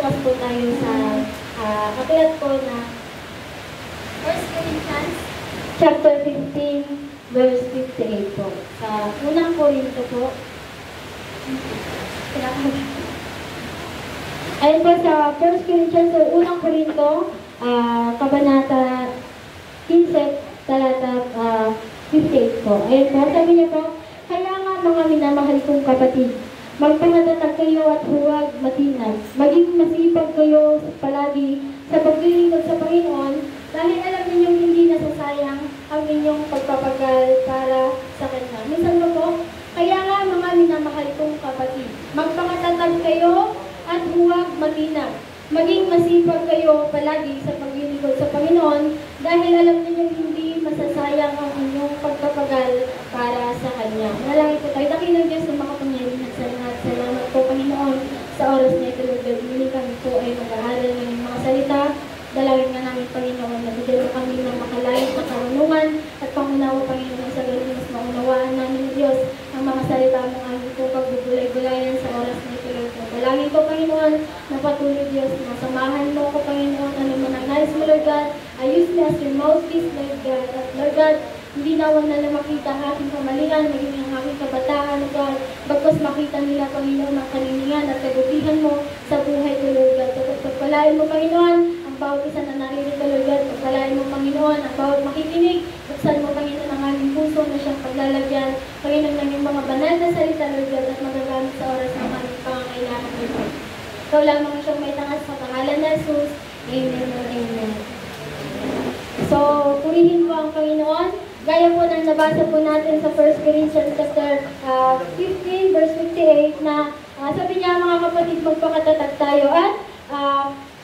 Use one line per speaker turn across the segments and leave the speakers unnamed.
magbubukas po tayo sa aklat po na 1 Corinthians chapter 15 verse 58 po. Sa unang Korinto po. Ayun po sa 1 Corinthians, so unang Korinto, kabanata 15, talata 58 po. Ayun po, sabi niya po, kaya nga mga minamahal kong kapatid, magpangatatag kayo at huwag matinag. Maging masipag kayo palagi sa paglilingkod sa Panginoon dahil alam ninyong hindi nasasayang ang inyong pagpapagal para sa Kanya. Minsan po, kaya nga mga minamahal kong kapatid, magpangatatag kayo at huwag matinag. Maging masipag kayo palagi sa paglilingkod sa Panginoon dahil alam ninyong hindi masasayang ang inyong pagpapagal para sa Kanya. Manalangin po tayo. Dakilang Diyos na makapangyarihan sa lahat. Salamat po, Panginoon, sa oras na ito, Lord. Muli kami po ay mag-aaral ng mga salita. Dalawin nga namin, Panginoon, na bigyan mo kami ng makalayo sa karunungan at pangunawa, Panginoon, sa ganun mas maunawaan namin, Diyos, ang mga salita mong aming po pagbubulay-bulayan sa oras na ito, Lord. Dalangin po, Panginoon, na patuloy, Diyos, na samahan mo ko, Panginoon, ano man ang nais mo, Lord God. Ayos me as your mouthpiece, Lord God. At Lord God, hindi nawan na makita ang aking kamalian, maging ang aking kabataan, Lord God. Bagkos makita nila, Panginoon, ang kalilingan at kabutihan mo sa buhay ko, Lord God. Pagpalain mo, Panginoon, ang bawat isa na narinig, Lord God. Pagpalain mo, Panginoon, ang bawat makikinig. Buksan mo, Panginoon, ang aming puso na siyang paglalagyan. Panginoon, ng iyong mga banal na salita, Lord God, at magagamit sa oras ng aming pangangailangan, Lord God. Ikaw lamang siyang may tangas sa pangalan na Jesus. Amen and amen. So, purihin po ang Panginoon. Gaya po ng nabasa po natin sa 1 Corinthians chapter 15 verse 58 na sabi niya, mga kapatid, magpakatatag tayo at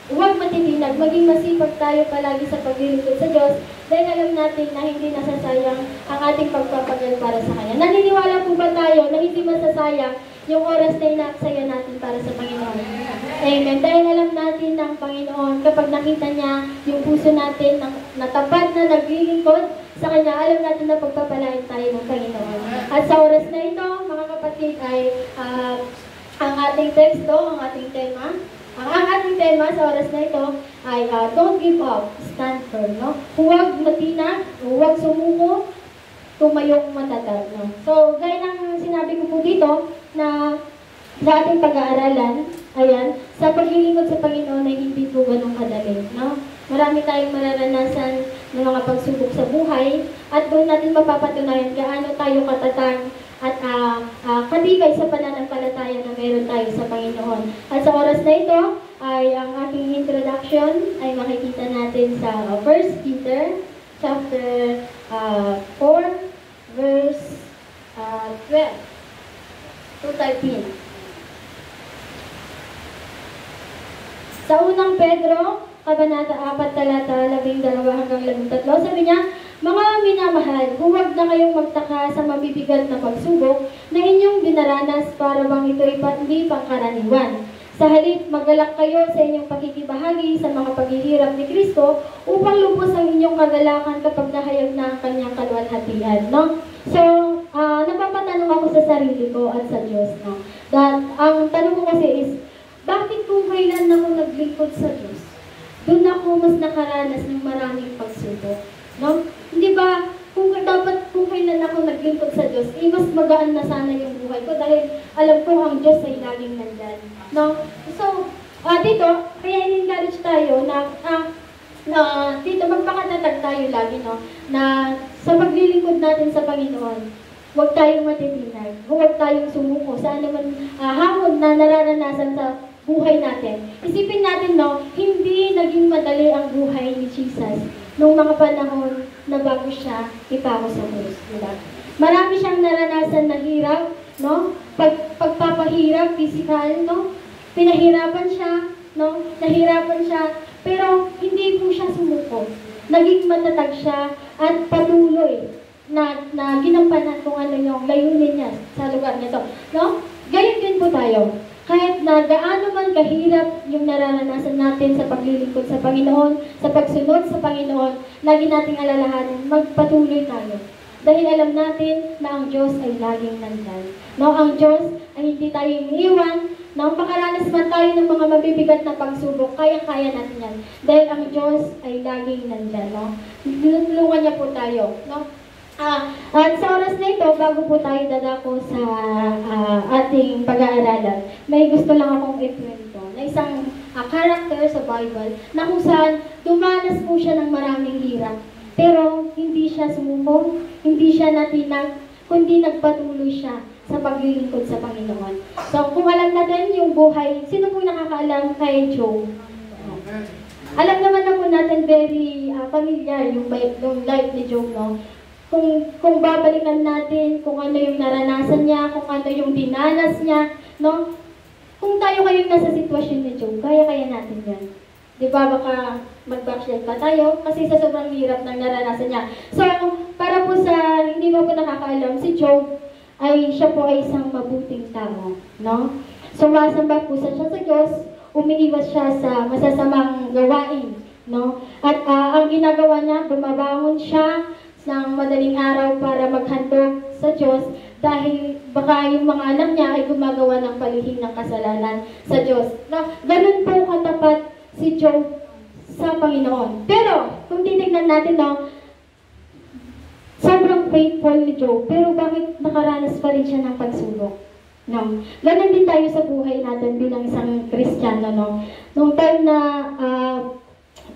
huwag matitinag, maging masipag tayo palagi sa paglilingkod sa Diyos dahil alam natin na hindi nasasayang ang ating pagpapagal para sa Kanya. Naniniwala po ba tayo na hindi masasayang yung oras na inaaksaya natin para sa Panginoon? Amen. Dahil alam natin ng Panginoon, kapag nakita niya yung puso natin natapad na naglilingkod sa Kanya, alam natin na pagpapalain tayo ng Panginoon. At sa oras na ito, mga kapatid, ay ang ating teksto, ang ating tema, sa oras na ito ay don't give up, stand firm. No? Huwag matinag, huwag sumuko, tumayong matatag. No? So, gaya ng sinabi ko po dito, na sa ating pag-aaralan, ayan, sa paglilingkod sa Panginoon ay hindi po ganun kadali. No? Marami tayong mararanasan ng mga pagsubok sa buhay at doon natin mapapatunayan gaano tayo katatag at katibay sa pananampalataya na meron tayo sa Panginoon. At sa oras na ito, ay ang aking introduction ay makikita natin sa 1 Peter chapter 4 verse 12 to 13. Sa unang Pedro, kabanata 4, talata 12 hanggang 13, sabi niya, mga minamahal, huwag na kayong magtaka sa mabibigat na pagsubok na inyong dinaranas para bang ito'y hindi pangkaraniwan. Sa halip, magalak kayo sa inyong pakikibahagi sa mga paghihirap ni Kristo upang lubos ang inyong kagalakan kapag nahayag na ang kanyang kaluwalhatian. No? So, napapatanong ako sa sarili ko at sa Diyos. No? Ang tanong ko kasi is, bakit kung kailan ako naglingkod sa Diyos, doon ako mas nakaranas ng maraming pagsubok? No? Hindi ba, kung kailan ako naglingkod sa Diyos, mas magaan na sana yung buhay ko dahil alam ko ang Diyos ay laging nandyan. No? So, dito, kaya in-encourage tayo na dito magpakatatag tayo lagi, no? Na sa paglilingkod natin sa Panginoon, huwag tayong matitinag, huwag tayong sumuko sa anuman hamon na nararanasan sa buhay natin. Isipin natin, no, hindi naging madali ang buhay ni Jesus nung mga panahon na bago siya ipako sa krus, diba? Marami siyang naranasan na hirap, no? Pagpapahirap, physical, no? Pinahirapan siya, no? Nahirapan siya, pero hindi po siya sumuko. Naging matatag siya at patuloy na ginampanan kung ano yung layunin niya sa lugar nito, no? Gayon din po tayo. Kahit na gaano man kahirap yung nararanasan natin sa paglilingkod sa Panginoon, sa pagsunod sa Panginoon, lagi nating alalahanin, magpatuloy tayo. Dahil alam natin na ang Diyos ay laging nandyan. No, ang Diyos ay hindi tayo iniiwan, Nang makaranas man tayo ng mga mabibigat na pagsubok, kaya-kaya natin yan. Dahil ang Diyos ay laging nandyan, no? Tulungan niya po tayo, no? At sa oras na ito, bago po tayo dadako sa ating pag-aaralan, may gusto lang akong ikwento na isang character sa Bible na kung saan dumanas po siya ng maraming hirap. Pero hindi siya sumuko, hindi siya natinag, kundi nagpatuloy siya sa paglilingkod sa Panginoon. So kung alam natin yung buhay, sino po nakakaalam kay Job? Alam naman na po natin very familiar yung life ni Job, no? Kung babalikan natin kung ano yung naranasan niya, kung ano yung dinanas niya, no? Kung tayo kayong nasa sitwasyon ni Job, kaya-kaya natin yan. Di ba, baka mag-backslide pa tayo kasi sa sobrang hirap ng naranasan niya. So, para po sa hindi mo po nakakaalam, si Job siya po ay isang mabuting tao, no? Sumasamba po siya sa Diyos, umiiwas siya sa masasamang gawain, no? At ang ginagawa niya, bumabangon siya ng madaling araw para maghandog sa Diyos dahil baka yung mga anak niya ay gumagawa ng palihim ng kasalanan sa Diyos. No? Ganun po katapat si Job sa Panginoon. Pero, kung titignan natin, no, sobrang faithful ni Job, pero bakit nakaranas pa rin siya ng pagsubok? No? Ganun din tayo sa buhay natin bilang isang Kristiyano. No? Nung time na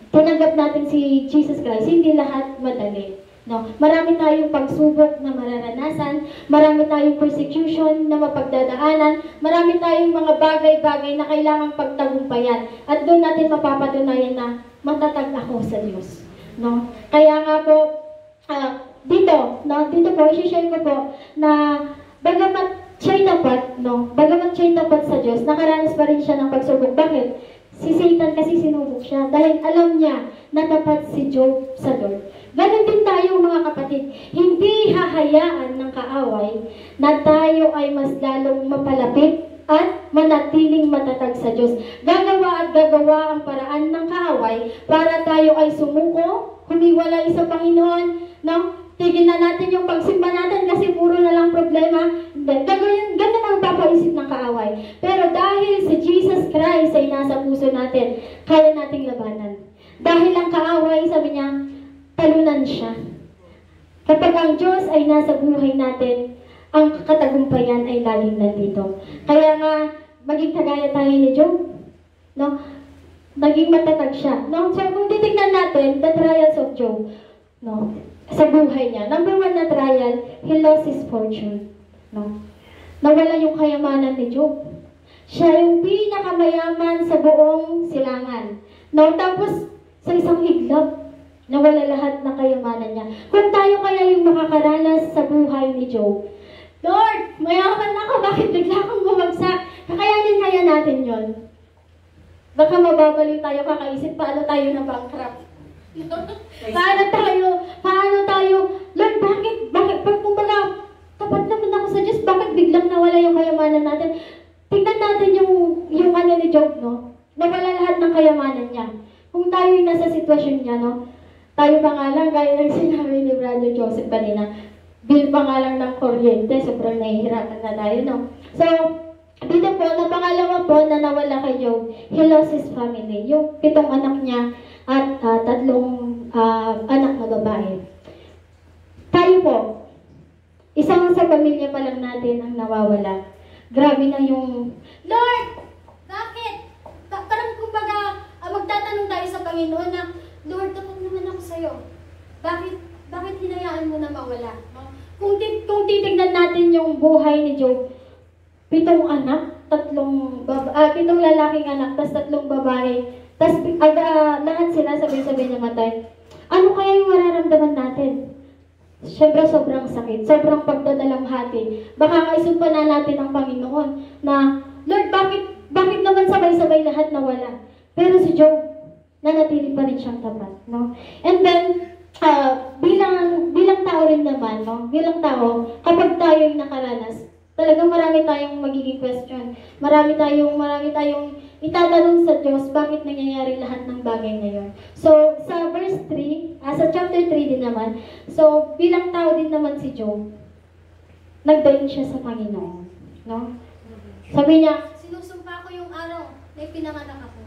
tinanggap natin si Jesus Christ, hindi lahat madali. No, marami tayong pagsubok na mararanasan, marami tayong persecution na mapagdadaanan, marami tayong mga bagay-bagay na kailangang pagtagumpayan. At doon natin mapapatunayan na matatag ako sa Diyos. No? Kaya nga po, dito po, i-share ko po na bagamat siya'y tapat sa Diyos, nakaranas pa rin siya ng pagsubok. Bakit? Si Satan kasi sinubok siya dahil alam niya na tapat si Job sa Lord. Ganon din tayo mga kapatid, hindi hahayaan ng kaaway na tayo ay mas lalong mapalapit at manatiling matatag sa Diyos. Gagawa at gagawa ang paraan ng kaaway para tayo ay sumuko, humiwalay sa Panginoon, tigil na natin yung pagsimba natin kasi puro na lang problema. Ganun ang papaisip ng kaaway. Pero dahil si Jesus Christ ay nasa puso natin, kaya nating labanan. Dahil ang kaaway, sabi niya, talunan siya. Kapag ang Diyos ay nasa buhay natin, ang katagumpayan ay laging nandito. Kaya nga, maging kagaya tayo ni Job, no? Naging matatag siya. No? So, kung titignan natin, the trials of Job, no? Sa buhay niya. Number 1 na trial, he lost his fortune. No? Nawala yung kayamanan ni Job. Siya yung pinakamayaman sa buong silangan. No? Tapos, sa isang iglap, nawala lahat ng kayamanan niya. Kung tayo kaya yung makakaranas sa buhay ni Job, Lord, mayaman ako, bakit bigla akong bumagsak? Kakayanin kaya natin yon. Baka mababaliw tayo, kakaisip, paano tayo na bankrupt? Paano tayo, Lord, bakit, kumbaga, tapat naman ako sa Diyos, bakit biglang nawala yung kayamanan natin? Tingnan natin yung ano ni Job, no? Nawala lahat ng kayamanan niya. Kung tayo yung nasa sitwasyon niya, no? Tayo pa nga lang, gaya ng sinabi ni Brother Joseph kanina, bill pa nga lang ng kuryente, sobrang nahihirapan na tayo, no? So, dito po, na pangalawa po na nawala kay Job, he lost his family. Yung 7 anak niya at 3 anak na babae. Tayo po, isang sa pamilya pa lang natin ang nawawala. Grabe na yung, Lord, bakit? Parang kumbaga, magtatanong tayo sa Panginoon na, Lord, tapat naman ako sa'yo. Bakit hinayaan mo na mawala? Kung titignan natin yung buhay ni Job, 7 anak, 7 lalaking anak, tas 3 babae, tas lahat sila sabay-sabay namatay. Ano kaya yung mararamdaman natin? Siyempre, sobrang sakit, sobrang pagdadalamhati. Baka kaisumpa na natin ang Panginoon na, Lord, bakit naman sabay-sabay lahat nawala? Pero si Job, nanatili pa rin siyang tapat, no? And then, bilang tao rin naman, no? Bilang tao, kapag tayo yung nakaranas, talagang marami tayong magiging question. Marami tayong itatanong sa Diyos, bakit nangyayari lahat ng bagay na yun. So, sa verse 3, sa chapter 3 din naman, so, bilang tao din naman si Job, nagdaing siya sa Panginoon, no? Sabi niya, sinusumpa
may pinanganak ako.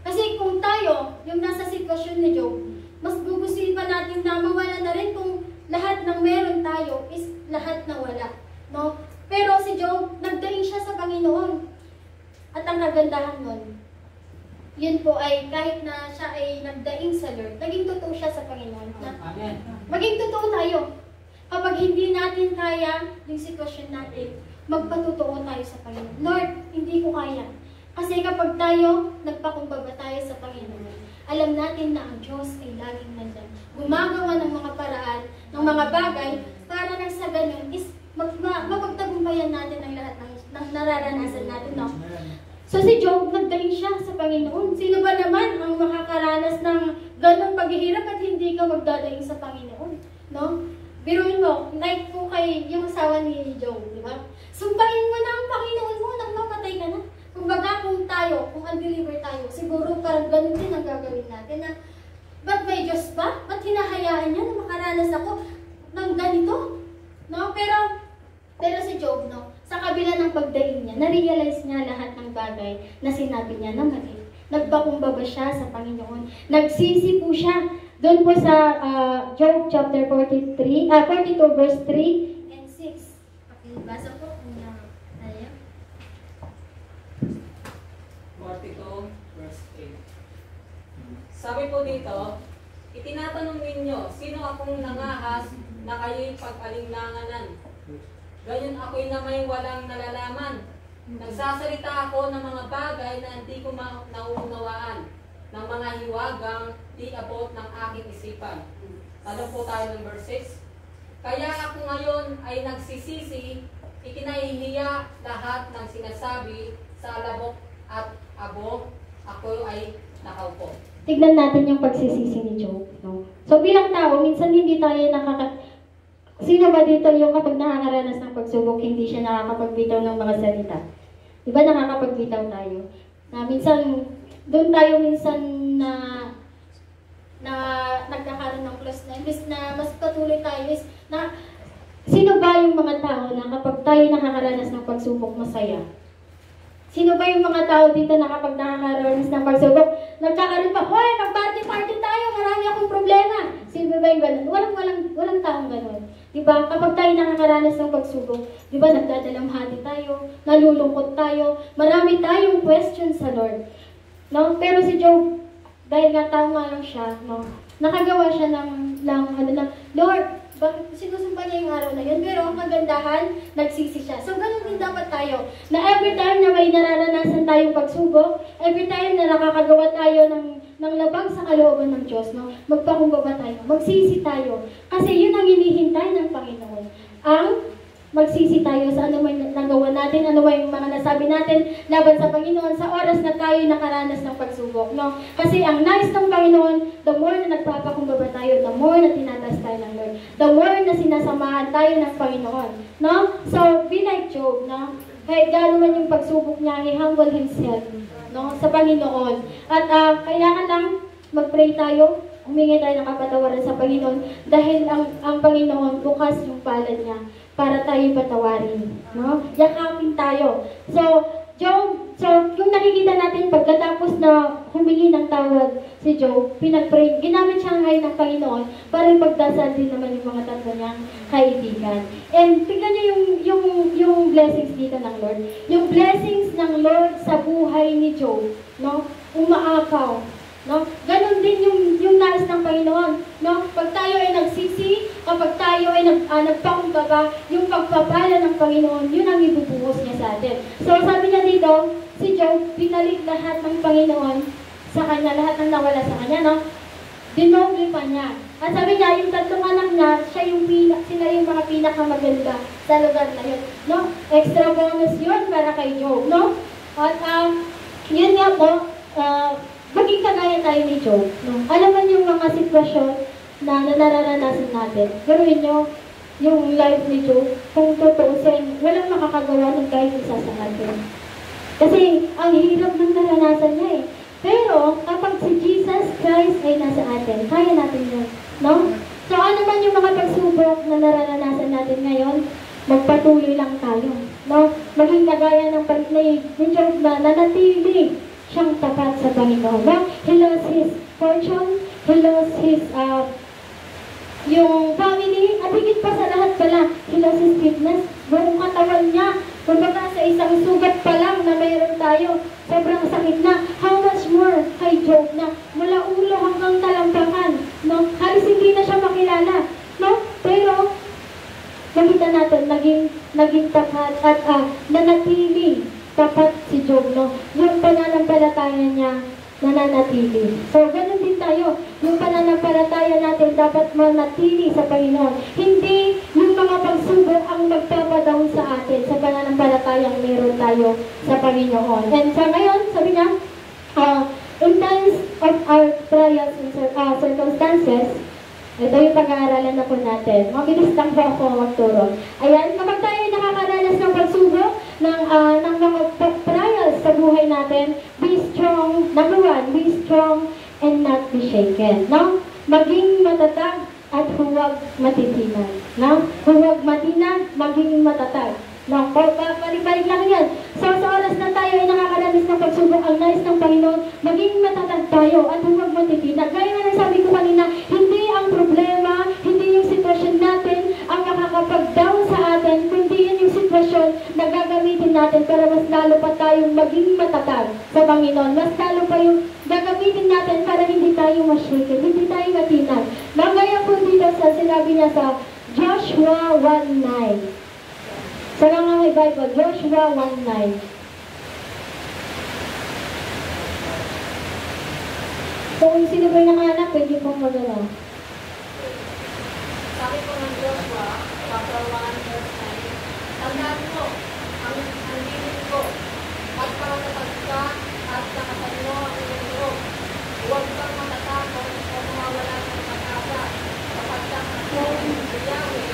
Kasi kung tayo, yung nasa sitwasyon ni Job, mas gugustuhin pa natin na mawala na rin kung lahat ng meron tayo is lahat na wala. No? Pero si Job, nagdaing siya sa Panginoon. At ang kagandahan nun, yun po ay kahit na siya ay nagdaing sa Lord, naging totoo siya sa Panginoon. Na maging totoo tayo. Kapag hindi natin kaya yung sitwasyon natin, magpatotoo tayo sa Panginoon. Lord, hindi ko kaya. Kasi kapag tayo, nagpakumbaba tayo sa Panginoon, alam natin na ang Diyos ay laging nandyan. Gumagawa ng mga paraan, ng mga bagay, para nang sa ganun is mapagtagumpayan natin ang lahat ng nararanasan natin. No? So si Job, nagdaing siya sa Panginoon. Sino ba naman ang makakaranas ng ganong paghihirap at hindi ka magdadaing sa Panginoon? No? Biruin mo, like po kay yung asawa ni Job, di ba? Sumpahin mo na ang Panginoon mo, nang mamatay ka na. Kumbaga kung tayo, kung undeliver tayo, siguro parang ganun din ang gagawin natin na, ba't may Diyos ba? Ba't hinahayaan niya na makaranas ako ng ganito? No? Pero si Job, no, sa kabila ng pagdaing niya, na-realize niya lahat ng bagay na sinabi niya na mali. Nagpakumbaba siya sa Panginoon. Nagsisi po siya. Doon po sa Job chapter 42 verse 3 and 6. Pakibasa po kung tayo.
42 verse 8. Sabi po dito, itinatanong ninyo, sino akong nangahas na kayo'y pag-alinlanganan? Ganyan ako'y na may walang nalalaman. Nagsasalita ako ng mga bagay na hindi ko nauunawaan, ng mga hiwagang di abot ng aking isipan. Ano po tayo ng verse 6? Kaya ako ngayon ay nagsisisi, ikinahihiya lahat ng sinasabi sa alabok at abo, ako ay nakaupo.
Tignan natin yung pagsisisi ni Job. No? So bilang tao, minsan hindi tayo Sino ba dito yung kapag nakakaranas ng pagsubok, hindi siya nakakapagbitaw ng mga salita? Diba nakakapagbitaw tayo? Na minsan, doon tayo minsan na nagkakaroon ng plus na, imbis na mas patuloy tayo, is na sino ba yung mga tao na kapag tayo nakakaranas ng pagsubok, masaya? Sino ba yung mga tao dito na kapag nakakaranas ng pagsubok, nagkakaroon pa, hoy, mag-party tayo, marami akong problema. Sino ba yung ganun? Walang taong ganun. Diba? Kapag tayo nakakaranas ng pagsubok, diba, nagdadalamhati tayo, nalulungkot tayo, marami tayong questions sa Lord. No? Pero si Job, dahil nga tama lang siya, no? Nakagawa siya ng Lord, bakit sinusumpa niya yung araw na yun? Pero ang kagandahan, nagsisi siya. So, ganun din dapat tayo. Na every time na may nararanasan tayong pagsubok, every time na nakakagawa tayo ng labag sa kalooban ng Diyos, no? Magpakumbaba tayo, magsisi tayo. Kasi yun ang hinihintay ng Panginoon. Ang magsisi tayo sa ano may nagawa natin, ano may mga nasabi natin laban sa Panginoon sa oras na tayo nakaranas ng pagsubok. No? Kasi ang nais ng Panginoon, the more na nagpapakumbaba tayo, the more na tinatas tayo ng Lord, the more na sinasamahan tayo ng Panginoon. No? So, be like Job, no? Kahit gano'n man yung pagsubok niya, he humble himself, no? Sa Panginoon. At kailangan lang mag-pray tayo, humingi tayo ng kapatawaran sa Panginoon dahil ang Panginoon bukas yung palad niya para tayo patawarin, no? Yakapin tayo. So, yung nakikita natin pagkatapos na humingi ng tawad si Job, pinag-pray, ginamit siya ngayon ng Panginoon para ipagdasal din naman yung mga tatlo niyang kaibigan. And tignan niyo yung blessings dito ng Lord. Yung blessings ng Lord sa buhay ni Job, no? Umaapaw. No? Ganon din yung nais ng Panginoon. No? Pag tayo ay nagsisi, kapag tayo ay nagpakumbaba, yung pagpapala ng Panginoon, yun ang ibubuhos niya sa atin. So sabi niya dito, si Job, binalik lahat ng Panginoon sa kanya, lahat ng nawala sa kanya, no? Dinoble pa niya. At sabi niya, yung tatlong anak niya, sila yung mga pinakamaganda sa lugar na yun. No? Extra bonus yun para kay Job. No? At yun nga po, maging kagaya tayo ni Job. No? Alam yung mga sitwasyon na nararanasan natin. Garuin nyo yung life ni Job. Kung tutuusin, walang makakagawa ng kahit isa sa atin. Kasi ang hirap ng naranasan niya eh. Pero kapag si Jesus Christ ay nasa atin, kaya natin yun. No? So ano man yung mga pagsubok na nararanasan natin ngayon, magpatuloy lang tayo. no? Maging kagaya ng ni Job na nanatili siyang tapat sa Panginoon. No? He lost his fortune, he lost his yung family, at higit pa sa lahat pala, he lost his fitness, buong katawan niya. Kumbaga sa isang sugat pa lang na mayroon tayo, sobrang sakit na. How much more kay Job na mula ulo hanggang talampakan, no? Halos hindi na siya makilala, no? Pero nakita natin, naging tapat at nanatili tapat si Job, no? Yung pananampalataya niya nananatili. So, ganun din tayo. Yung pananampalataya natin dapat manatili sa Panginoon. Hindi yung mga pagsubok ang magpapadahon sa atin sa pananampalatayang meron tayo sa Panginoon. And sa ngayon, sabi niya, in times of our trials and circumstances, ito yung pag-aaralan na po natin. Mabilis lang po ako magturo. Ayan, kapag tayo nakakaranas ng pagsubok, ng mga trials sa buhay natin, be strong. Number 1, be strong and not be shaken. No? Maging matatag at huwag matitinan. No? Huwag matinag, maging matatag. No? Palibalik lang yan. So, sa oras na tayo ay nakakaranas ng pagsubok, ang nais ng Panginoon, maging matatag tayo at huwag matitinag. Gaya nga sabi ko kanina, hindi ang problema, hindi yung sitwasyon natin ang nakakapag-down sa atin, kundi yun yung sitwasyon na gagamitin natin para mas lalo pa tayong maging matatag sa Panginoon. Mas lalo pa yung gagamitin natin para hindi tayo ma-shaken, hindi tayo matinag. Nangaya po dito sa sinabi niya sa Joshua 1:9. Sa mga may Bible, Joshua 1:9. Kung sino ba yung nakahanap, pwede pong magana.
Sabi po ng Joshua, chapter 1, verse 9, tandaan mo, ang bilin ko, at pakatatag ka, at nakasan mo ang iyong loob. Huwag kang matatakot o mawawala ng pag-asa, sapagkat ang Yahweh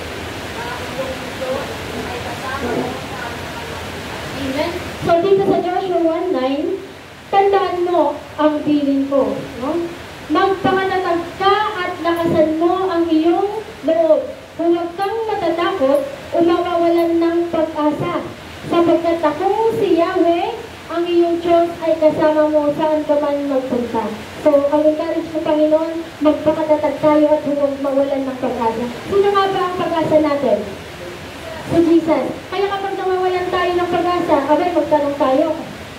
na iyong Diyos ay kasama mo sa
Amen. So dito sa Joshua 1:9, tandaan mo ang bilin ko. No? Magpangatatag ka at lakasan mo ang iyong loob. Huwag kang matatakot o mawawalan ng pag-asa. Sapagkat ako si Yahweh, ang iyong Diyos ay kasama mo saan ka man magpunta. So, ang encourage ng Panginoon, magpakatatag tayo at huwag mawalan ng pag-asa. Sino nga ba ang pag-asa natin? Si Jesus. Kaya kapag nawawalan tayo ng pag-asa, abay magtanong tayo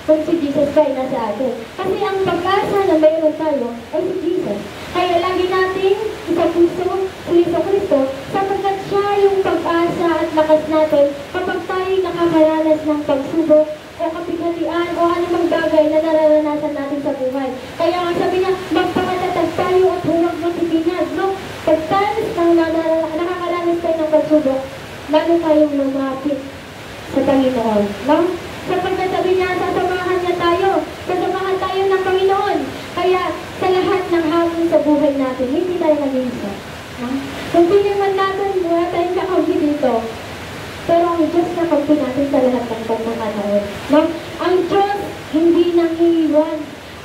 kung si Jesus ba ay nasa atin. Kasi ang pag-asa na mayroon tayo ay si Jesus. Kaya lagi natin isapuso si Jesucristo sapagkat siya yung pag-asa at lakas natin kapag tayo nakakaranas ng pagsubok o kapighatian o anumang bagay na nararanasan natin sa buhay. Kaya nga sabi niya, magpakatatag tayo at huwag matitinag. No? Pag tayo nakakaranas tayo ng pagsubok, lalo tayong lumapit sa Panginoon. No? Sapagkat sabi niya, sasamahan niya tayo. Sasamahan tayo ng Panginoon. Kaya sa lahat ng hamon sa buhay natin, hindi tayo nag-iisa. No? Kung pinirman natin, wala tayong kakampi dito. Pero ang Diyos na kampi natin sa lahat ng pagkakataon. No? Ang Diyos hindi nangiiwan.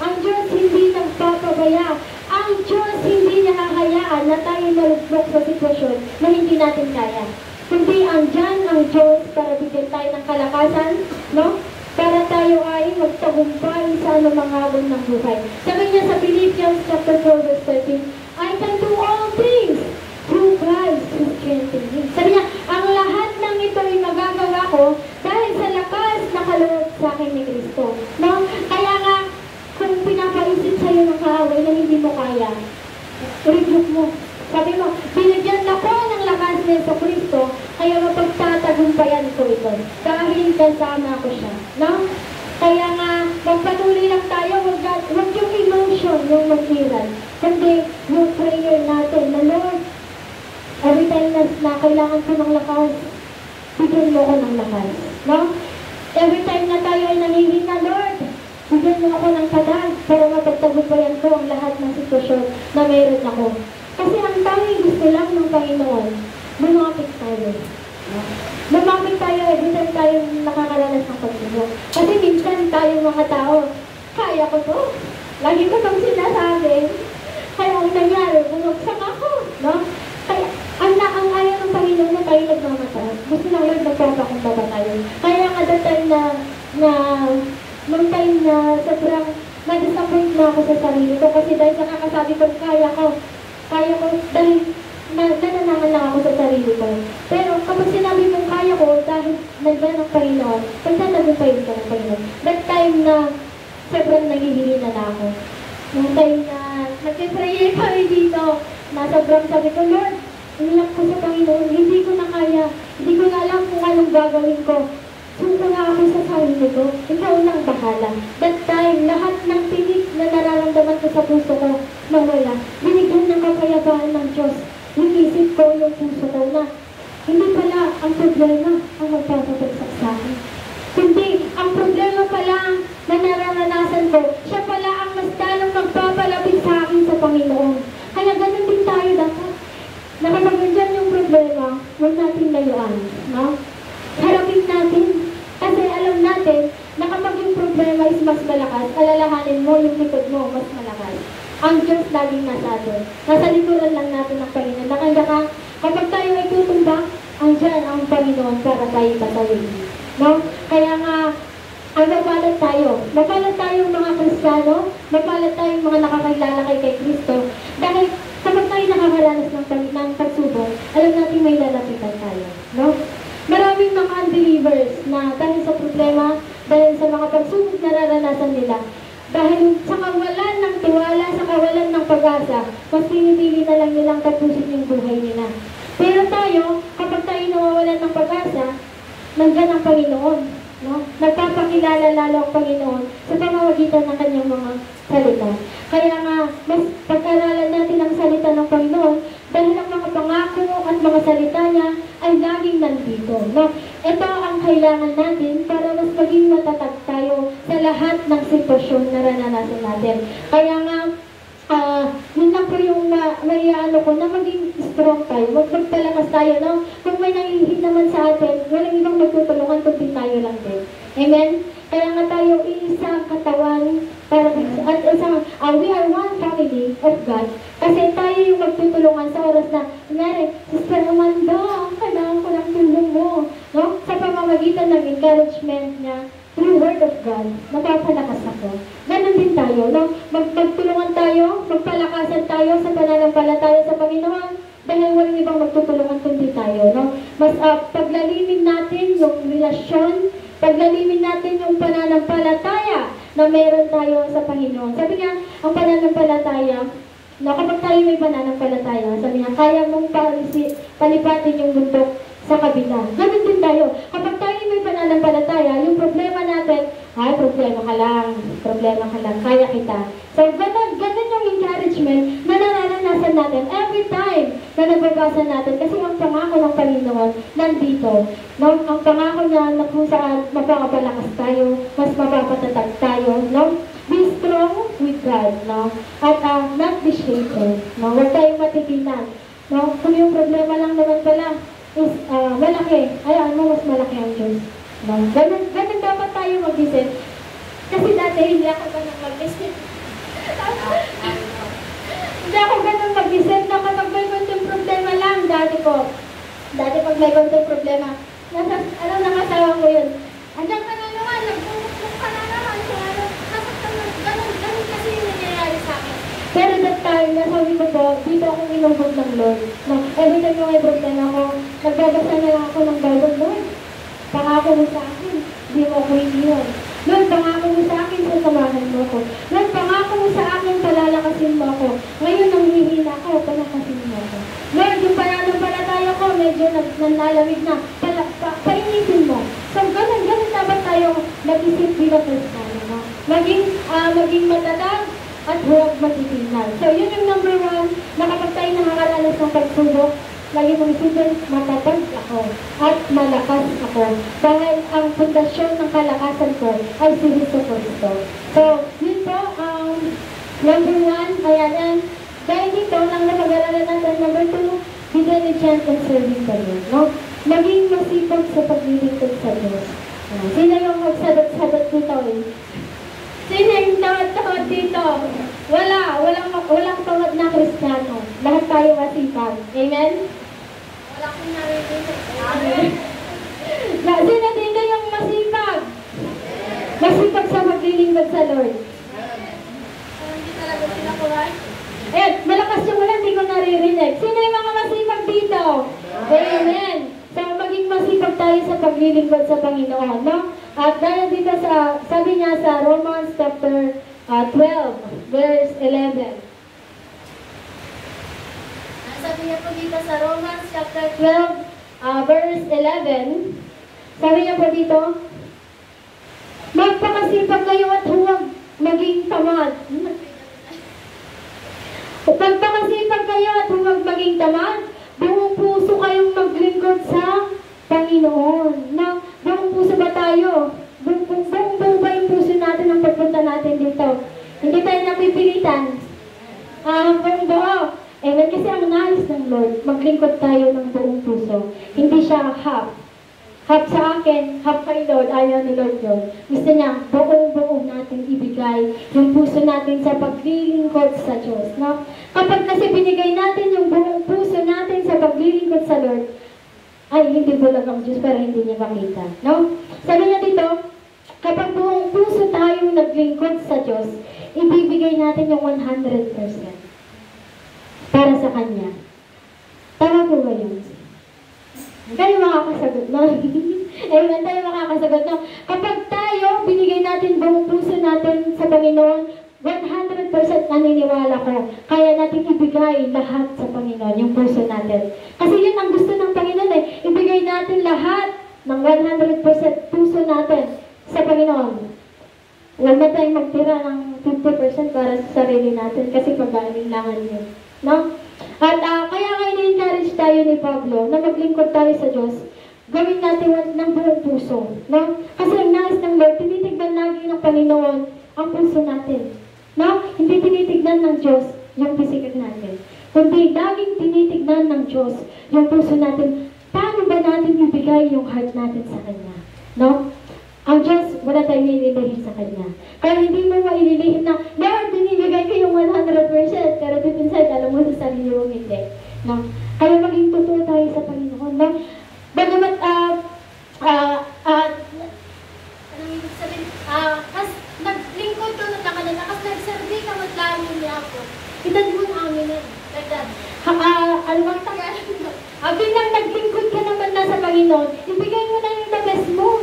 Ang Diyos hindi nagpapabaya. Ang Diyos hindi nakakayaan na tayo malugmok sa sitwasyon na hindi natin kaya. Kundi andyan ang Diyos para bigyan tayo ng kalakasan, no? Para tayo ay magtagumpay sa anumang habon ng buhay. Sabi niya sa Philippians chapter 4 verse 13, I can do all things through Christ who strengthens me. Sabi niya, ang lahat ng ito ay magagawa ko dahil sa lakas na kaloob sa akin ni Kristo. No? Kaya nga, kung pinapaisip sa'yo ng kaaway na hindi mo kaya, rebuke mo. Sabi mo, binigyan ako ng lakas ni Jesucristo, kaya mapagtatagumpayan ko ito. Dahil kasama ko siya. No? Kaya nga, magpatuloy lang tayo, huwag yung emotion, yung mag-iral. Kundi, yung prayer natin na, Lord, every time na kailangan ko ng lakas, bigyan mo ko ng lakas. No? Every time na tayo ay nanghihina, Lord, bigyan mo ako ng padag para mapagtagumpayan ko ang lahat ng sitwasyon na mayroon ako. Kasi ang tanging gusto lang ng Panginoon, lumapit tayo. Lumapit tayo every time tayo nakakaranas ng pagsubok. Kasi minsan tayong mga tao, kaya ko to. Lagi ko itong sinasabi. Kaya ang nangyari, bumagsak ako. No? Kaya ang ayaw ng Panginoon na tayo nagmamataas. Gusto ng Lord nagpapakumbaba tayo. Kaya the time nung time na sobrang na-disappoint na ako sa sarili ko kasi dahil sa kakasabi ko, kaya ko, dahil nananangan lang ako sa sarili ko. Pero kapag sinabi mong kaya ko, dahil nandiyan ang Panginoon, pagtatagumpayin ka ng Panginoon. That time na sobrang naghihingi na ako. Yung time na nag-prayer kami dito, na sobrang sabi ko, Lord, iniyak ko sa Panginoon, hindi ko na kaya, hindi ko na alam kung anong gagawin ko. Suko na ako sa sarili ko, ikaw nang bahala. That time, lahat ng pilit na nararamdaman ko sa puso ko, nawala. Binigyan ng kapayapaan ng Diyos. Yung isip ko, yung puso ko na, hindi pala ang problema ang magpapabagsak sa akin. Kundi, ang problema pala na nararanasan ko, siya pala ang mas talong magpapalapit sa akin sa Panginoon. Kaya ganun din tayo dapat. Nakapagandyan yung problema, huwag natin layuan. No? Harapin natin. Kasi alam natin na kapag yung problema is mas malakas, alalahanin mo yung likod mo mas malakas. Ang Diyos laging nasa atin. Nasa likuran lang natin ng Panginoon. Nakanda kapag tayo ay tutumbang, andyan ang Panginoon para tayo patawin. No? Kaya nga, ang mapalat tayo. Mapalat tayong mga Kristiyano, mapalat tayong mga nakakilala kay Kristo. Dahil kapag tayo nakakaranas ng pagsubok, alam natin may lalapitan tayo. No? Maraming mga unbelievers na dahil sa problema, dahil sa mga pagsubok na nararanasan nila, dahil sa kawalan ng tiwala, sa kawalan ng pag-asa, mas pinipili na lang nilang tapusin yung buhay nila. Pero tayo, kapag tayo nawawalan ng pag-asa, nandiyan ang Panginoon. No? Nagpapakilala lalo ang Panginoon sa pamamagitan ng kanyang mga salita. Kaya nga, mas pag-aralan natin ang salita ng Panginoon dahil ang mga pangako at mga salita niya ay laging nandito. No? Ito ang kailangan natin para mas maging matatag tayo sa lahat ng sitwasyon na naranasan natin. Kaya nga, yun lang po yung naiano ko na maging strong tayo, magpalakas tayo, no? Kung may nangihin naman sa atin, walang ibang magtutulungan kundi tayo lang din. Amen? Kaya nga tayo iisang katawan para at isang we are one family of God. Kasi tayo yung magtutulungan sa oras na, kunyari, Sister Amanda, kailangan ko ng tulong mo. No? Sa pamamagitan ng encouragement niya, through Word of God, napapalakas ako. Ganon din tayo, no? Magtulungan tayo, magpalakasan tayo sa pananampalataya sa Panginoon dahil walang ibang magtutulungan kundi tayo, no? Mas paglalimin natin yung relasyon, paglalimin natin yung pananampalataya na meron tayo sa Panginoon. Sabi nga, ang pananampalataya, no, kapag tayo may pananampalataya, sabi nga, kaya mong palipatin yung bundok sa kabila. Ganun din tayo. Kapag tayo may pananampalataya, yung problema natin, problema ka lang, kaya kita. So, ganun yung encouragement na nararanasan natin every time na nagbabasa natin. Kasi ang pangako ng Panginoon nandito. No? Ang pangako niya na kung saan mapapalakas tayo, mas mapapatatag tayo. No? Be strong with God. No? At not be shaken. No? Huwag tayong matitinan. No? Kung yung problema lang naman pala, is malaki. Ayan mo, mas malaki ang Diyos. No? Ganun dapat tayo mag-isip. Kasi dati hindi ako ganun mag-isip. Hindi ako ganun mag-isip na kapag may konting problema lang, dati pag may konting problema, nakasawa ko yun. Andiyan ka na naman, nagpumukmuk ka na naman, ganun kasi yung nangyayari sa akin. Pero that time, nasabi ko po, dito akong inuhog ng Lord. No, every time yung may problema ko, nagbabasa na lang ako ng Bible, Lord. Pangako mo sa akin, hindi mo ako iniwan. Lord, pangako mo sa akin, sasamahan mo ako. Lord, pangako mo sa akin, palalakasin mo ako. Ngayon, nanghihina ako, palakasin mo ako. Lord, yung pananampalataya ko, medyo nanlalamig na, painitin mo. So, ganun dapat tayo mag-isip bilang Kristiyano. No? Maging matatag, at huwag matitingnan. So, yun yung number 1, na kapag tayo nakakaranas ng pagsubok, lagi mong isipin, matatag ako at malakas ako. Dahil ang pundasyon ng kalakasan ko ay si Jesucristo. So, yun po, number 1, ayan, and dahil dito, lang na pag-aralan natin, number 2, be diligent in serving the Lord. No? Maging masipag sa paglilingkod sa Diyos. Sino yung magsabat-sabat dito eh? Sino yung tawad-tawad dito? Walang tawad na Kristiyano. Lahat tayo masipag. Amen? Wala akong narinig. Amen. Sino dito yung masipag? Ayan, malakas yung ulan, hindi ko naririnig. Sino yung mga masipag dito? Amen. So, maging masipag tayo sa paglilingkod sa Panginoon, no? At dahil dito sa, sabi niya sa Romans chapter 12, verse 11. Sabi niya po dito sa Romans chapter 12, verse 11. Sabi niya po dito, magpakasipag kayo at huwag maging tamad. Magpakasipag kayo at huwag maging tamad. Buong puso kayong maglingkod sa Panginoon. Na, buong puso ba tayo? Buong ba yung puso natin ang pagpunta natin dito? Hindi tayo napipilitan. Buong buo. Amen. Kasi ang nais ng Lord, maglingkod tayo ng buong puso. Hindi siya half. Half sa akin, half kay Lord, ayaw ni Lord yun. Gusto niya, buong natin ibigay yung puso natin sa paglilingkod sa Diyos. No? Kapag kasi binigay natin yung buong puso natin sa paglilingkod sa Lord, ay hindi bulag ang Diyos pero hindi niya makita. No? Sabi niya dito, kapag buong puso tayong naglingkod sa Diyos, ibibigay natin yung 100% para sa Kanya. Tama po ba yun? Tayo makakasagot, no? Amen, tayo makakasagot, no? Kapag tayo, binigay natin buong puso natin sa Panginoon, 100% naniniwala ko, kaya natin ibigay lahat sa Panginoon, yung puso natin. Kasi yun ang gusto ng Panginoon eh, ibigay natin lahat ng 100% puso natin sa Panginoon. Huwag na tayong magtira ng 50% para sa sarili natin kasi pag-aalinlangan yun, no? At kaya nga ini-encourage tayo ni Pablo na maglingkod tayo sa Diyos, gawin natin ng buong puso. No? Kasi ang nais ng Lord, tinitignan lagi ng Panginoon ang puso natin. No? Hindi tinitignan ng Diyos yung physical natin. Kundi laging tinitignan ng Diyos yung puso natin. Paano ba natin ibigay yung heart natin sa Kanya? No? Ang Diyos, wala tayong ililihin sa Kanya. Kaya hindi mo maililihin na, Lord, binibigay ko yung 100%, pero deep inside, alam mo sa sarili mo hindi. No? Kaya maging totoo tayo sa Panginoon. No? Bagamat, anong ibig sabihin? Kas naglingkod ko na kanila, kas nagservi ka matlayo niya ako. Itad mo na amin eh. Like that. Ano bang Tagalog mo? Bilang naglingkod ka naman na sa Panginoon, ibigay mo na yung the best mo.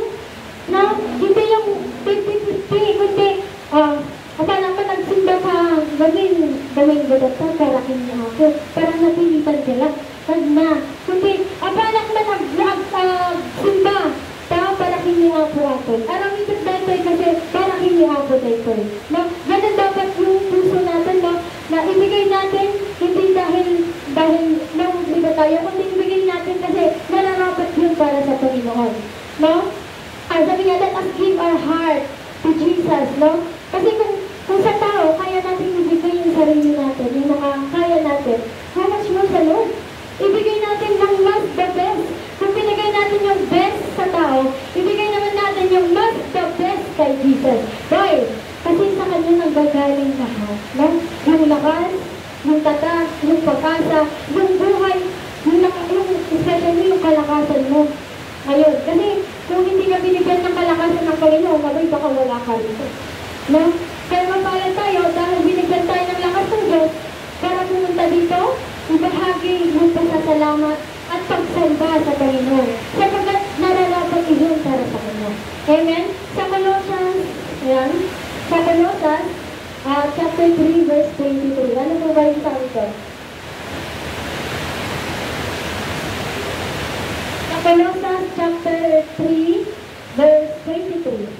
Na, hindi yung 50-50, kundi, akala ka nagsimba ka, gawin ba dito, karakin niya ako, parang napilitan sila, wag na, kundi, akala ka nagsimba, parakin niya ako, arang ito dito kasi, parakin niya ako dito, no, ganun dapat yung puso natin, no, na ibigay natin, hindi dahil, di ba tayo, kundi ibigay natin kasi, nararapat yun para sa Panginoon, no? Sabi nga, let us give our heart to Jesus, no? Kasi kung sa tao, kaya natin ibigay yung sarili natin, yung nakakaya natin, how much more sa Lord? Ibigay natin ng mas the best. Kung pinigay natin yung best sa tao, ibigay naman natin yung mas the best kay Jesus. Why? Kasi sa Kanya nanggagaling lahat, no? Yung lakas, yung tatas, yung pag-asa, yung buhay, yung especially yung kalakasan mo. Ayun, kasi kung hindi ka binigyan ng kalakasan ng Panginoon, mabay baka wala ka rito. No? Kaya mapala tayo, dahil binigyan tayo ng lakas ng Diyos, para pumunta dito, ibahagi yung pasasalamat at pagsamba sa Panginoon. Sapagkat nararapat iyon para sa Kanya. Amen? Sa Colossians, ayan, sa Colossians, chapter 3, verse 23. Ano po ba yung sabi ko? Colossians chapter 3, verse 23.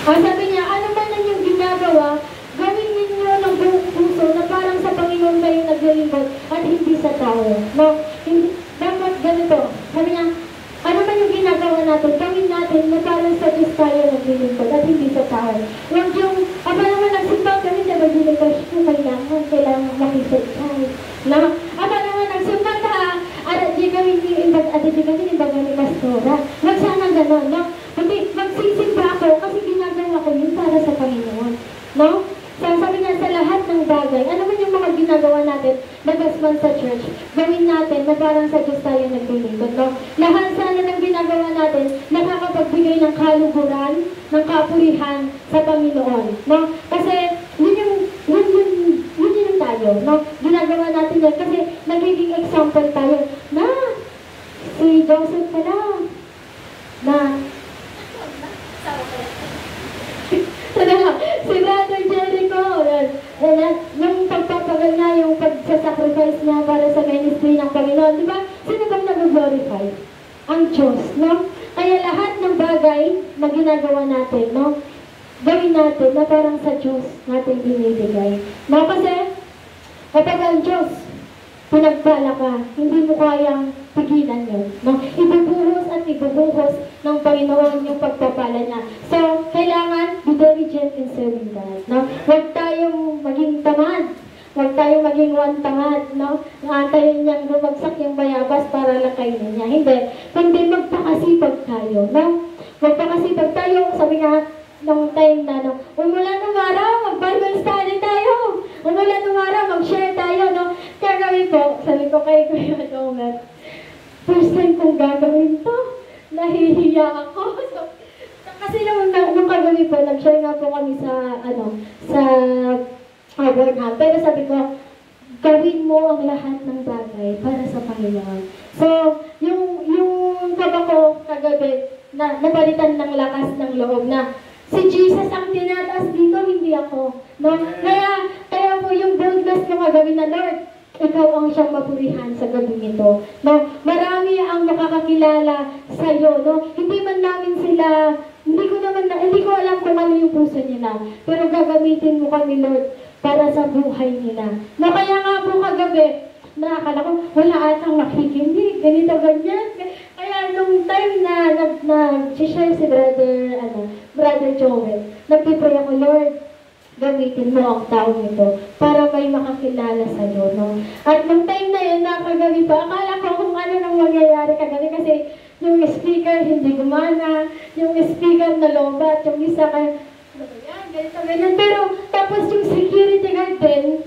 Sabi niya, ano man ang yung ginagawa, gawin ninyo ng buong puso na parang sa Panginoon kayo naglilingkod at hindi sa tao. No? Dapat ganito. Sabi niya, ano man yung ginagawa natin, gawin natin na parang sa Diyos tayo naglilingkod at hindi sa tao. Huwag yung, apa naman nagsimbang kami na maglilingkod, kailangan makisay. No? Apa naman nagsimbang ka, at di kami ni baga ni Pastora. Huwag sana gano'n, no? Hindi, magsisimba ako kasi ginagawa ko yun para sa Panginoon. No? So, sabi nga sa lahat ng bagay, ano man yung mga ginagawa natin, man sa church, gawin natin na parang sa Diyos tayo naglilingkod, no? Lahat sana ng ginagawa natin, nakakapagbigay ng kaluguran, ng kapurihan sa Panginoon, no? Kasi, yun tayo, no? Ginagawa natin yan kasi nagiging example tayo na si Joseph pala, na si Brother Jericho, yung pagpapagal niya, yung pagsasacrifice niya para sa ministry ng Panginoon, di ba? Sino bang nag-glorify? Ang Diyos, no? Kaya lahat ng bagay na ginagawa natin, no? Gawin natin na parang sa Diyos natin binibigay. No? Kasi, kapag ang Diyos, pinagpala ka, hindi mo kayang pigilan yun. No? Ibubuhos at ibubuhos ng Panginoon yung pagpapala niya. So, kailangan be diligent in serving God. No? Huwag tayong maging tamad. Huwag tayong maging one-tamad. No? Antayin niyang lumagsak yung bayabas para lakayin niya. Hindi. Kundi magpakasipag tayo. No? Magpakasipag tayo. Sabi nga, nung time na, no, umulan ng araw, mag-Bible study tayo. Umulan ng araw, mag-share tayo, no. Kaya gawin ko, sabi ko kay Kuya Domer, first time kong gagawin to, nahihiya ako. So, kasi nung kagawin po, nag-share nga po kami sa, sa Abraham. Pero sabi ko, gawin mo ang lahat ng bagay para sa Panginoon. So, yung kaba ko kagabi, na napalitan ng lakas ng loob na, si Jesus ang tinataas dito, hindi ako. No? Kaya po yung boldness na magawin na, Lord, ikaw ang siyang mapurihan sa gabing ito. No? Marami ang makakakilala sa iyo. No? Hindi man namin sila, hindi ko alam kung ano yung puso nila. Pero gagamitin mo kami, Lord, para sa buhay nila. No? Kaya nga po kagabi, nakakala ko, wala atang makikinig, ganito, ganyan. Kaya nung time na nag-share si Brother Joel, nagpipray ako, Lord, gamitin mo ang taong ito para may makakilala sa iyo, no? At nung time na yun, nakagabi pa, akala ko kung ano nang mangyayari kagabi kasi yung speaker hindi gumana, yung speaker na lobat, yung isa kaya, ganito, ganyan. Pero tapos yung security guard din,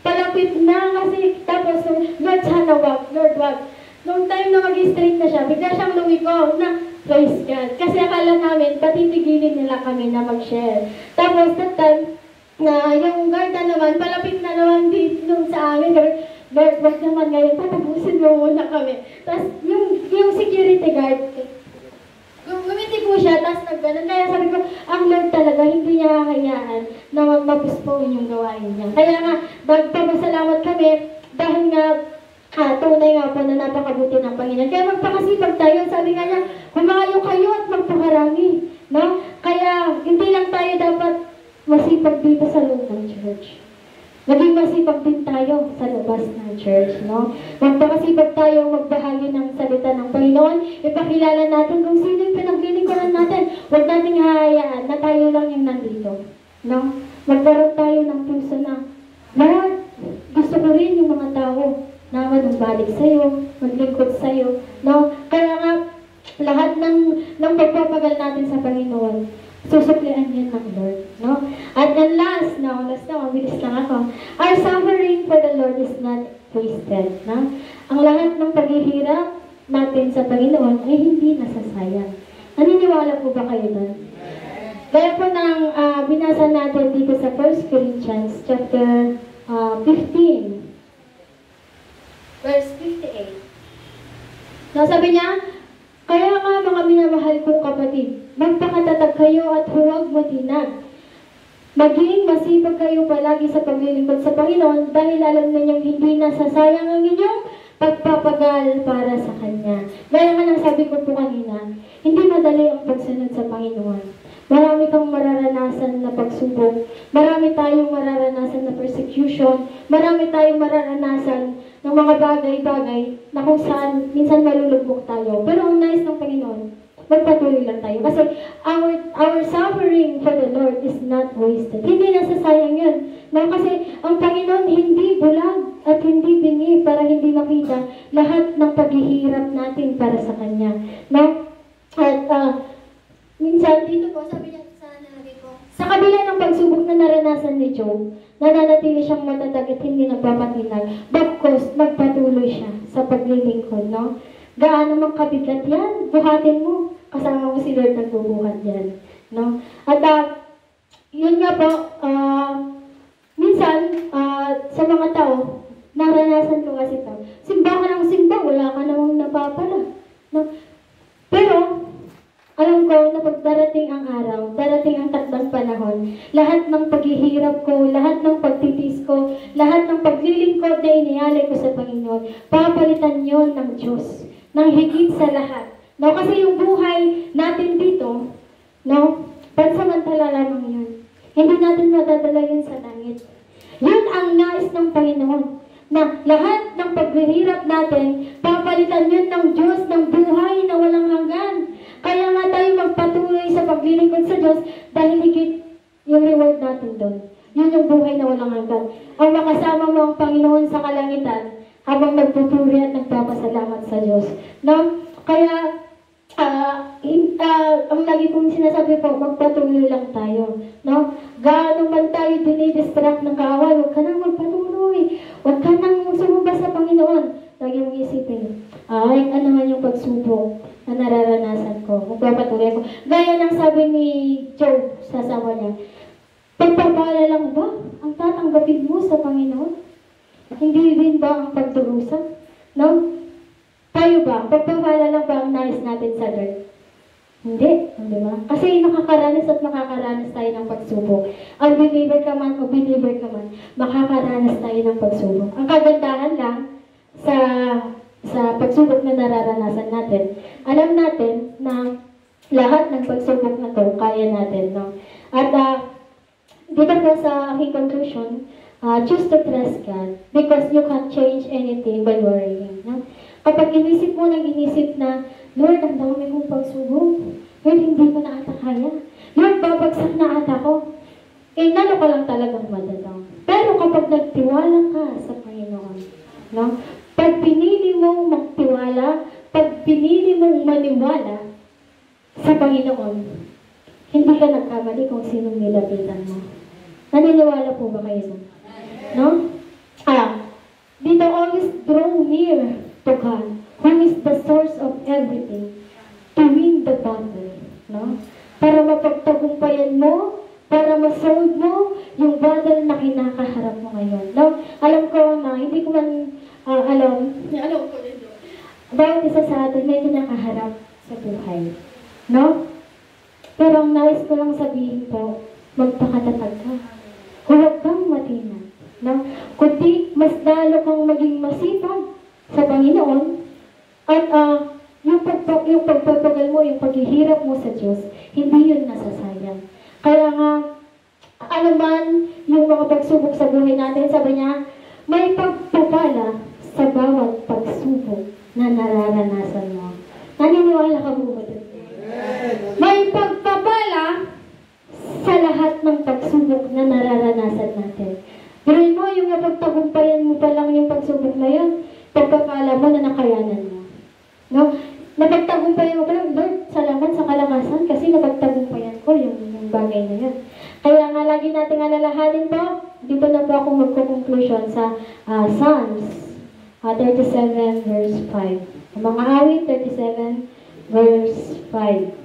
palapit na kasi tapos Lord, sana wag, Lord, wag. Nung time na mag-straight na siya, bigla siyang lumiko na praise God. Kasi akala namin, patitigilin nila kami na mag-share. Tapos that time, na yung guard na naman, palapit na naman dito sa amin. Lord, wag naman ngayon, patapusin mo muna kami. Tapos yung security guard, gumiti po siya, tapos nagganon. Kaya sabi ko, ang Lord talaga, hindi niya kakayaan na mapuspoon yung gawain niya. Kaya nga, nagpapasalamat kami dahil nga, tunay nga po na napakabuti ng Panginoon. Kaya magpakasipag tayo. Sabi nga niya, humayo kayo at magpakarami. No? Kaya, hindi lang tayo dapat masipag dito sa loob ng church. Maging masipag din tayo sa labas ng church, no? Magpakasipag tayo magbahagi ng salita ng Panginoon. Ipakilala natin kung sino yung pinaglilingkuran natin. Huwag nating hahayaan na tayo lang yung nandito, no? Magkaroon tayo ng puso na, Lord, gusto ko rin yung mga tao na manumbalik sa'yo, maglingkod sa'yo, no? Kaya nga, lahat ng pagpapagal natin sa Panginoon, susuklian yan ng Lord, no? At then last na, mabilis lang ako. Our suffering for the Lord is not wasted, no? Ang lahat ng paghihirap natin sa Panginoon ay hindi nasasayang. Naniniwala po ba kayo doon? Kaya po nang binasa natin dito sa 1 Corinthians chapter 15, verse 58. No, sabi niya, kaya nga mga minamahal kong kapatid, magpakatatag kayo at huwag matinag. Maging masipag kayo palagi sa paglilingkod sa Panginoon dahil alam ninyong hindi nasasayang ang inyong pagpapagal para sa Kanya. Gaya nga ng sabi ko po kanina, hindi madali ang pagsunod sa Panginoon. Marami kang mararanasan na pagsubok, marami tayong mararanasan na persecution, marami tayong mararanasan ng mga bagay-bagay na kung saan minsan malulubog tayo. Pero ang nais ng Panginoon, magpatuloy lang tayo. Kasi our suffering for the Lord is not wasted. Hindi nasasayang yun. No? Kasi ang Panginoon hindi bulag at hindi bingi para hindi makita lahat ng paghihirap natin para sa Kanya. No? At minsan dito po, sabi niya sa nalagay ko, sa kabila Kabila ng pagsubok na naranasan ni Job, nananatili siyang matatag at hindi nagpapatinag. Bagkus, nagpatuloy siya sa paglilingkod, no? Gaano mang kabigat yan, buhatin mo. Kasama mo si Lord nagbubuhat yan, no? At yun nga po, minsan, sa mga tao, naranasan ko kasi ito. Simba ka ng simba, wala ka namang napapala. No? Pero, alam ko na pag darating ang araw, darating ang takdang panahon, lahat ng paghihirap ko, lahat ng pagtitis ko, lahat ng paglilingkod na inialay ko sa Panginoon, papalitan yon ng Diyos, ng higit sa lahat. No? Kasi yung buhay natin dito, no? Pansamantala lamang yun. Hindi natin madadala yun sa langit. Yun ang nais ng Panginoon. Na lahat ng paghihirap natin, papalitan yun ng Diyos ng buhay na walang hanggan. Kaya nga tayo magpatuloy sa paglilingkod sa Diyos dahil higit yung reward natin doon. Yun yung buhay na walang hanggan. Ang makasama mo ang Panginoon sa kalangitan habang nagpupuri at nagpapasalamat sa Diyos. No? Kaya, ang lagi kong sinasabi po, magpatuloy lang tayo. No? Gaano man tayo dinidistract ng kaaway, huwag ka nang magpatuloy. Huwag ka nang sumumba sa Panginoon. Lagi mong isipin, ano man yung pagsubok na nararanasan ko. Magpapatuloy ako. Gaya ng sabi ni Job sa asawa niya, pagpapala lang ba ang tatanggapin mo sa Panginoon? Hindi din ba ang pagdurusa? No? Tayo ba? Pagpapala lang ba ang nais natin sa Lord? Hindi. Di ba? Kasi nakakaranas at makakaranas tayo ng pagsubok. Ang believer ka man o believer ka man, makakaranas tayo ng pagsubok. Ang kagandahan lang sa pagsubok na nararanasan natin, alam natin na lahat ng pagsubok na to, kaya natin. No? At dito po sa aking conclusion, choose to trust God because you can't change anything by worrying. No? Kapag inisip mo na, Lord, ang dami kong pagsubok. Lord, hindi ko na ata kaya. Lord, babagsak na ata ko. Lalo ka lang talagang madadaw. Pero kapag nagtiwala ka sa Panginoon, no? Pag pinili mong magtiwala, pag pinili mong maniwala sa Panginoon, hindi ka nagkamali kung sinong nilapitan mo. Naniniwala po ba kayo? No? Dito always draw near to God, who is the source of everything, to win the battle. No? Para mapagtagumpayan mo, para ma-solve mo yung battle na kinakaharap mo ngayon. No? Alam ko na, hindi ko man alam ko din doon. Bawat isa sa atin may kinakaharap sa buhay. No? Pero ang nais ko lang sabihin po, magpakatatag ka. Huwag kang matinag. No? Kundi mas lalo kang maging masipag sa Panginoon at yung pagpapagal mo, yung paghihirap mo sa Diyos, hindi yun nasasayang. Kaya nga, ano man yung mga pagsubok sa buhay natin, sabi niya, may pagpapala sa bawat pagsubok na nararanasan mo. Naniniwala ka mo ba doon? May pagpapala sa lahat ng pagsubok na nararanasan natin. Pero mo, yung napagtagumpayan mo pa lang yung pagsubok na yun, pagpapala mo na nakayanan mo. No? Napagtagumpayan mo pa lang, Lord, salamat sa kalakasan kasi napagtagumpayan ko yung bagay na yun. Kaya nga lagi natin alalahanin po, dito na po ako magko-conclusion sa Psalms 37 verse 5. Mga awit 37 verse 5.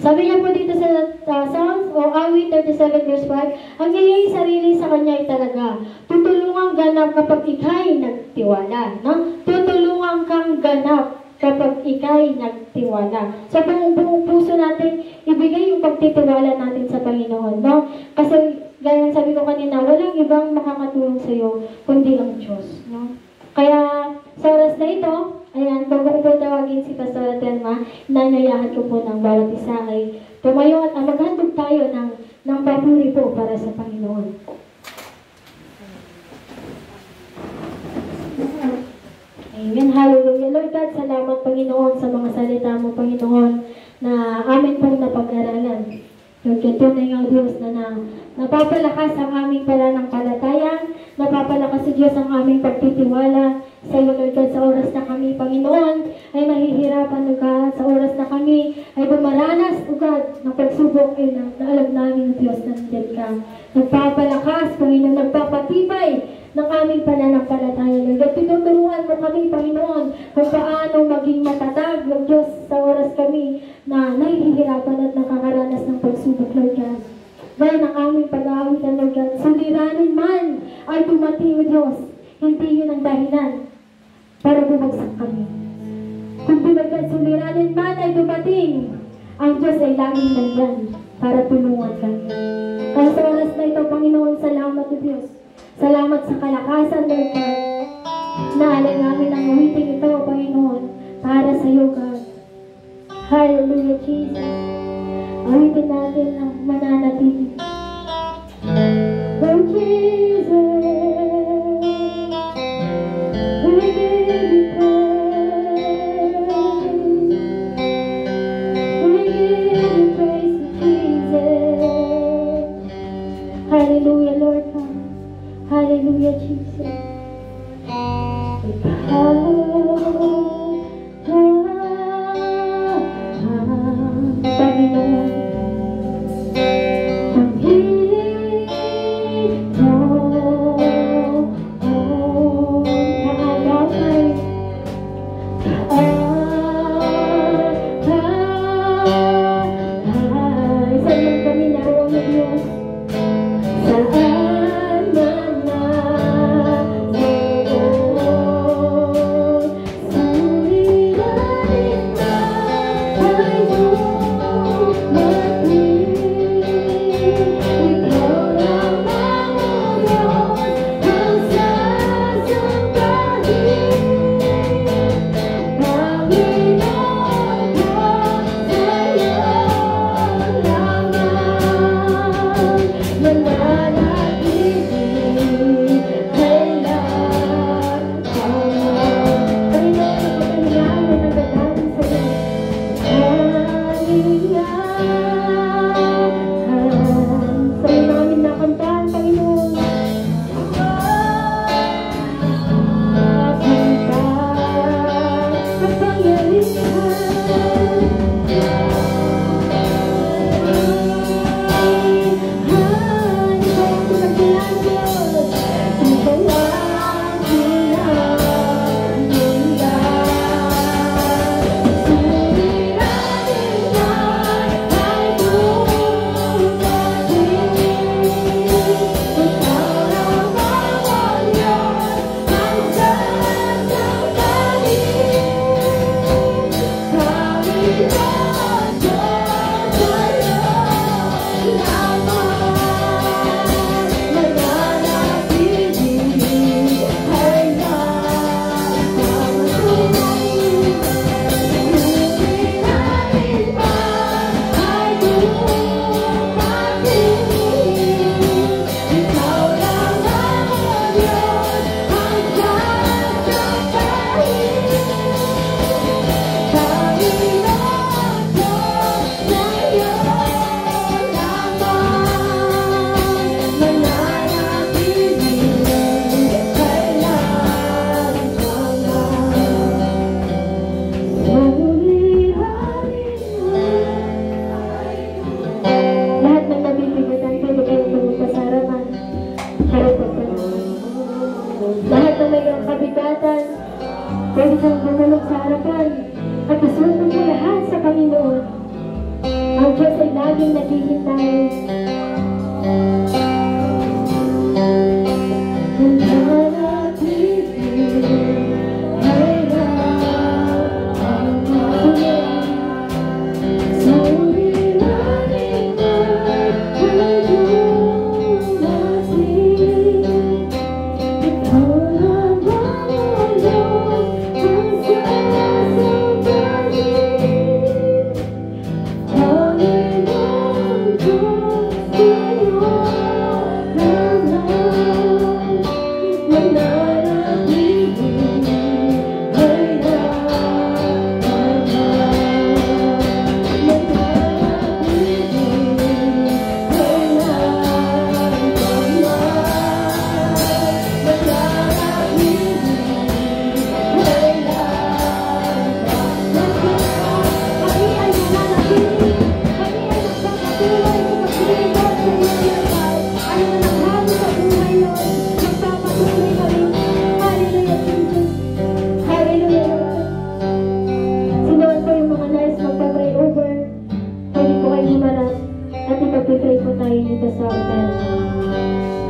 Sabi niya po dito sa Psalms o Awit 37 verse 5, ang iyong sarili sa kanya ay talaga. Tutulungan ganap kapag ika'y nagtiwala. No? Tutulungan kang ganap kapag ika'y nagtiwala. Sa buong puso natin, ibigay yung pagtitiwala natin sa Panginoon. No? Kasi gaya sabi ko kanina, walang ibang makakatulong sa iyo kundi ang Diyos. No? Kaya sa oras na ito, ayan, bago ko po tawagin si Pastor Telma, nanayahan ko po ng bawat isa ay tumayo at maghandog tayo ng papuri po para sa Panginoon. Amen. Hallelujah. Lord God, salamat Panginoon sa mga salita mo, Panginoon, na amin pong napag-aralan. Lord God, tunay nga Diyos na napapalakas ang aming pananampalataya, napapalakas sa Diyos ang aming pagtitiwala sa iyo, Lord God, sa oras na kami, Panginoon, ay nahihirapan, Lord God, sa oras na kami ay dumaranas, Lord God, ng pagsubok ay na alam namin, Diyos, na nandiyan ka. Nagpapalakas, Panginoon, nagpapatibay ng aming pananampalataya, Lord God. Tinuturuan mo kami, Panginoon, kung paano maging matatag, Lord Diyos, sa oras kami na nahihirapan at nakakaranas ng pagsubok, Lord God. Dahil ng aming pag-aawitan, Lord God, suliranin man ay dumating, Lord Diyos, hindi yun ang dahilan para bumagsak kami. Kung Lord, suliranin man ay dumating, ang Diyos ay laging nandyan para tulungan kami. Kaya sa oras na ito, Panginoon, salamat o Diyos. Salamat sa kalakasan, Lord God. Naalay namin ang awiting ito, Panginoon, para sa iyo, God. Hallelujah, Jesus. Awitin natin ang mananatili. Oh, Jesus, we give you praise. We give you praise to Jesus. Hallelujah, Lord God. Hallelujah, Jesus. Panginoon, ang saan kami naroon na Diyos? Saan man naroon, suliranin na ay dumating. Ikaw lamang ang Diyos ang sasambahin. Panginoon ko, sa'yo lamang mananatili kailan hanggang. Panginoon, namin ang dadalhin sa iyo. Sa'yo namin nakantahan, Panginoon. Lahat ng nabibigatan, pwede kayong pumunta sa harapan. Lahat ng mayroong kabigatan, pwede kang bumulog sa harapan. At isundo mo lahat sa Panginoon. Ang Diyos ay laging naghihintay. Panginoon ko, sa'yo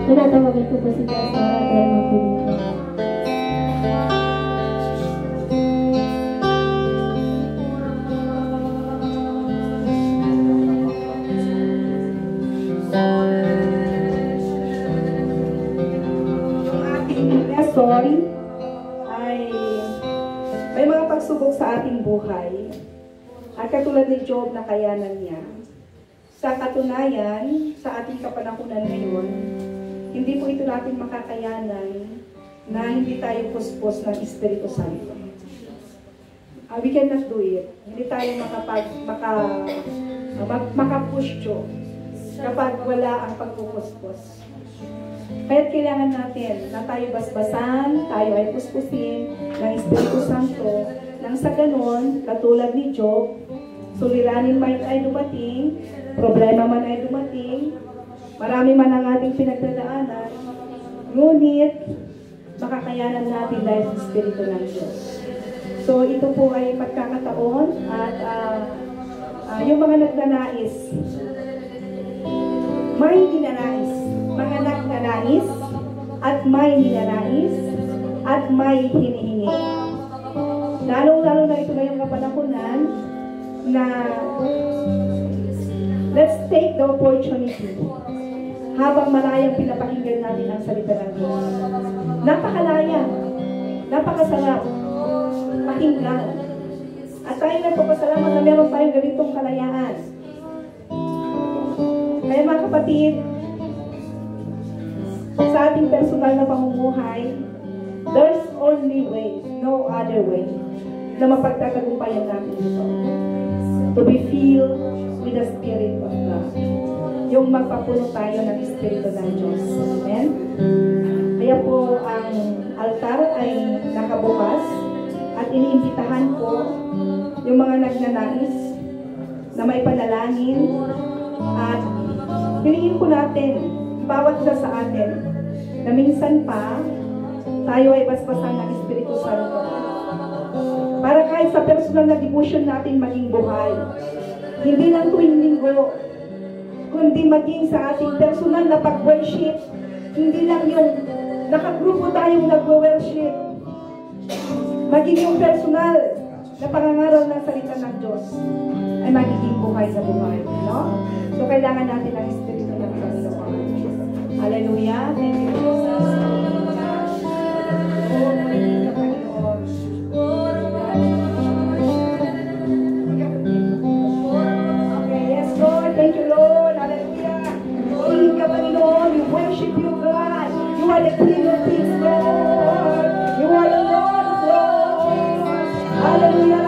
Tinatawagan ko po si Pastor Adriano Pulito.
Lesson ay may mga pagsubok sa ating buhay at katulad ni Job na kayanan niya. Sa katunayan, sa ating kapanahunan ngayon, hindi po ito natin makakayanan na hindi tayo puspos ng Espiritu Santo. We cannot do it. Hindi tayo makapush Job kapag wala ang pagpupuspos. Kaya't kailangan natin na tayo basbasan, tayo ay puspusin ng Espiritu Santo nang sa ganon, katulad ni Job, suliranin man ay dumating, problema man ay dumating, marami man ang ating pinagdadaanan, ngunit makakayanan natin dahil sa Espiritu ng Diyos. So ito po ay pagkakataon at yung mga nagnanais, may ninanais, mga nagnanais at may ninanais at may hinihingi. Lalong-lalo na ito ngayong kapanahunan na let's take the opportunity habang malayang pinapakinggan natin ang salita ng Diyos. Napakalaya, napakasarap pakinggan. At tayo nagpapasalamat na meron tayong ganitong kalayaan. Kaya mga kapatid, sa ating personal na pamumuhay, there's only way, no other way, na mapagtatagumpayan natin ito. To be filled with the Spirit of God. Yung magpapuno tayo ng Espiritu ng Diyos. Amen? Kaya po ang altar ay nakabukas at iniimbitahan po yung mga nagnanais na may panalangin at piliin po natin bawat isa sa atin na minsan pa tayo ay basbasan ng Espiritu Santo para kahit sa personal na devotion natin maging buhay, hindi lang tuwing linggo, kundi maging sa ating personal na pag-worship, hindi lang yung nakagrupo tayong nag-worship, maging yung personal na pangangaral ng salita ng Diyos ay magiging buhay na buhay, no? So kailangan natin ang Espiritu ng Panginoon. Hallelujah. Thank you, Jesus. Oh, magiging ka, Panginoon. Okay, yes, Lord. Thank you, Lord. Hallelujah. Magiging ka, Panginoon. We worship you, God. You are the King of Kings, Lord. You are the Lord of Lords. Hallelujah.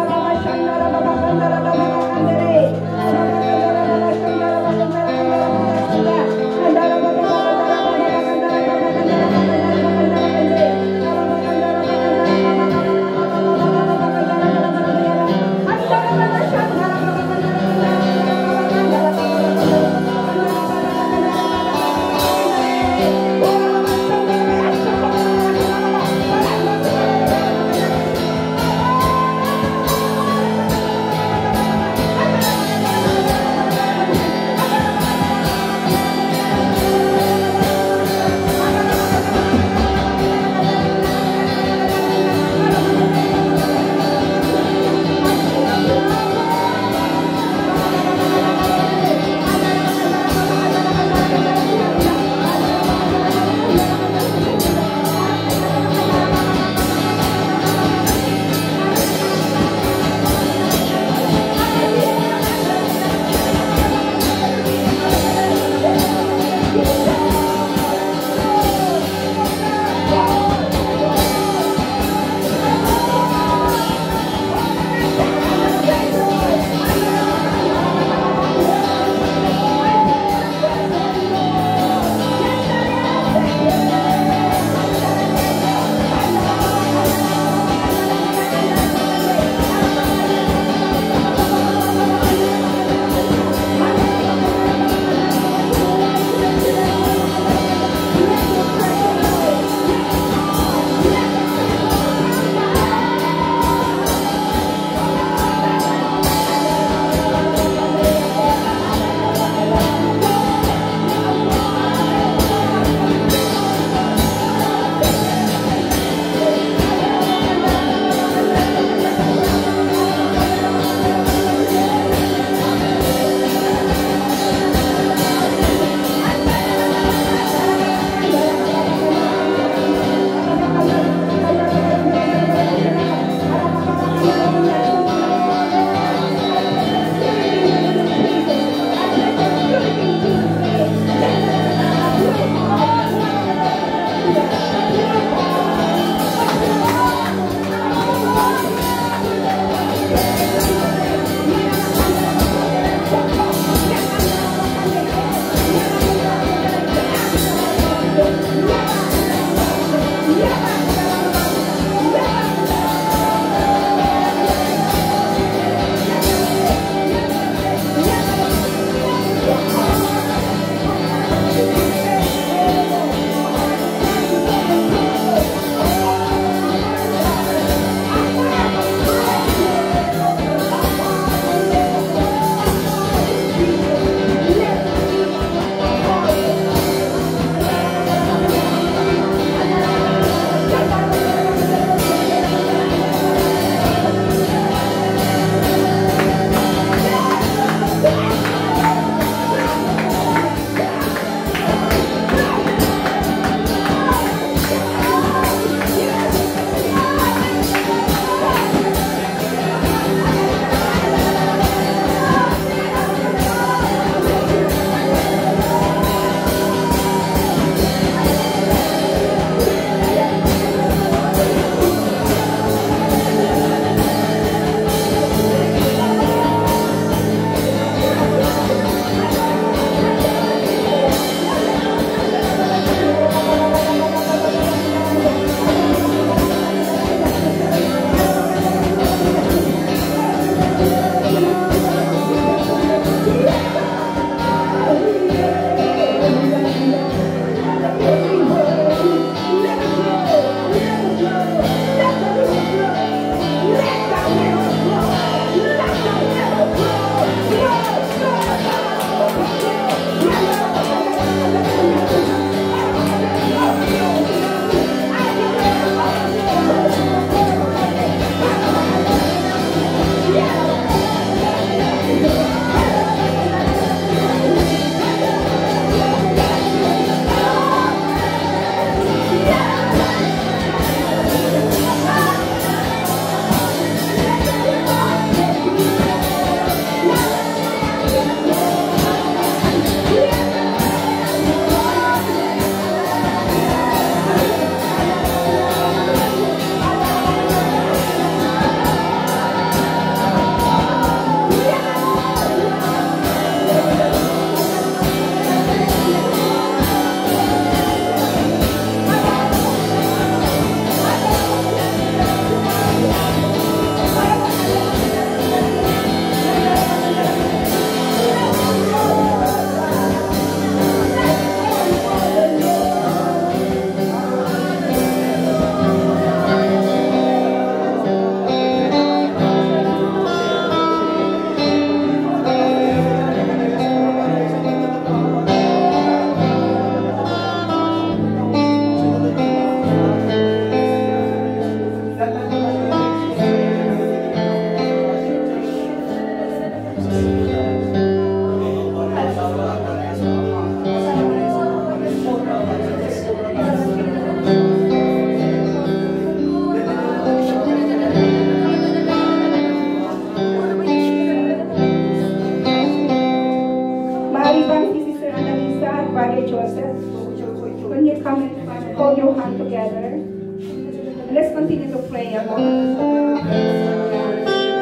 come and hold your hand together. And let's continue to pray about it.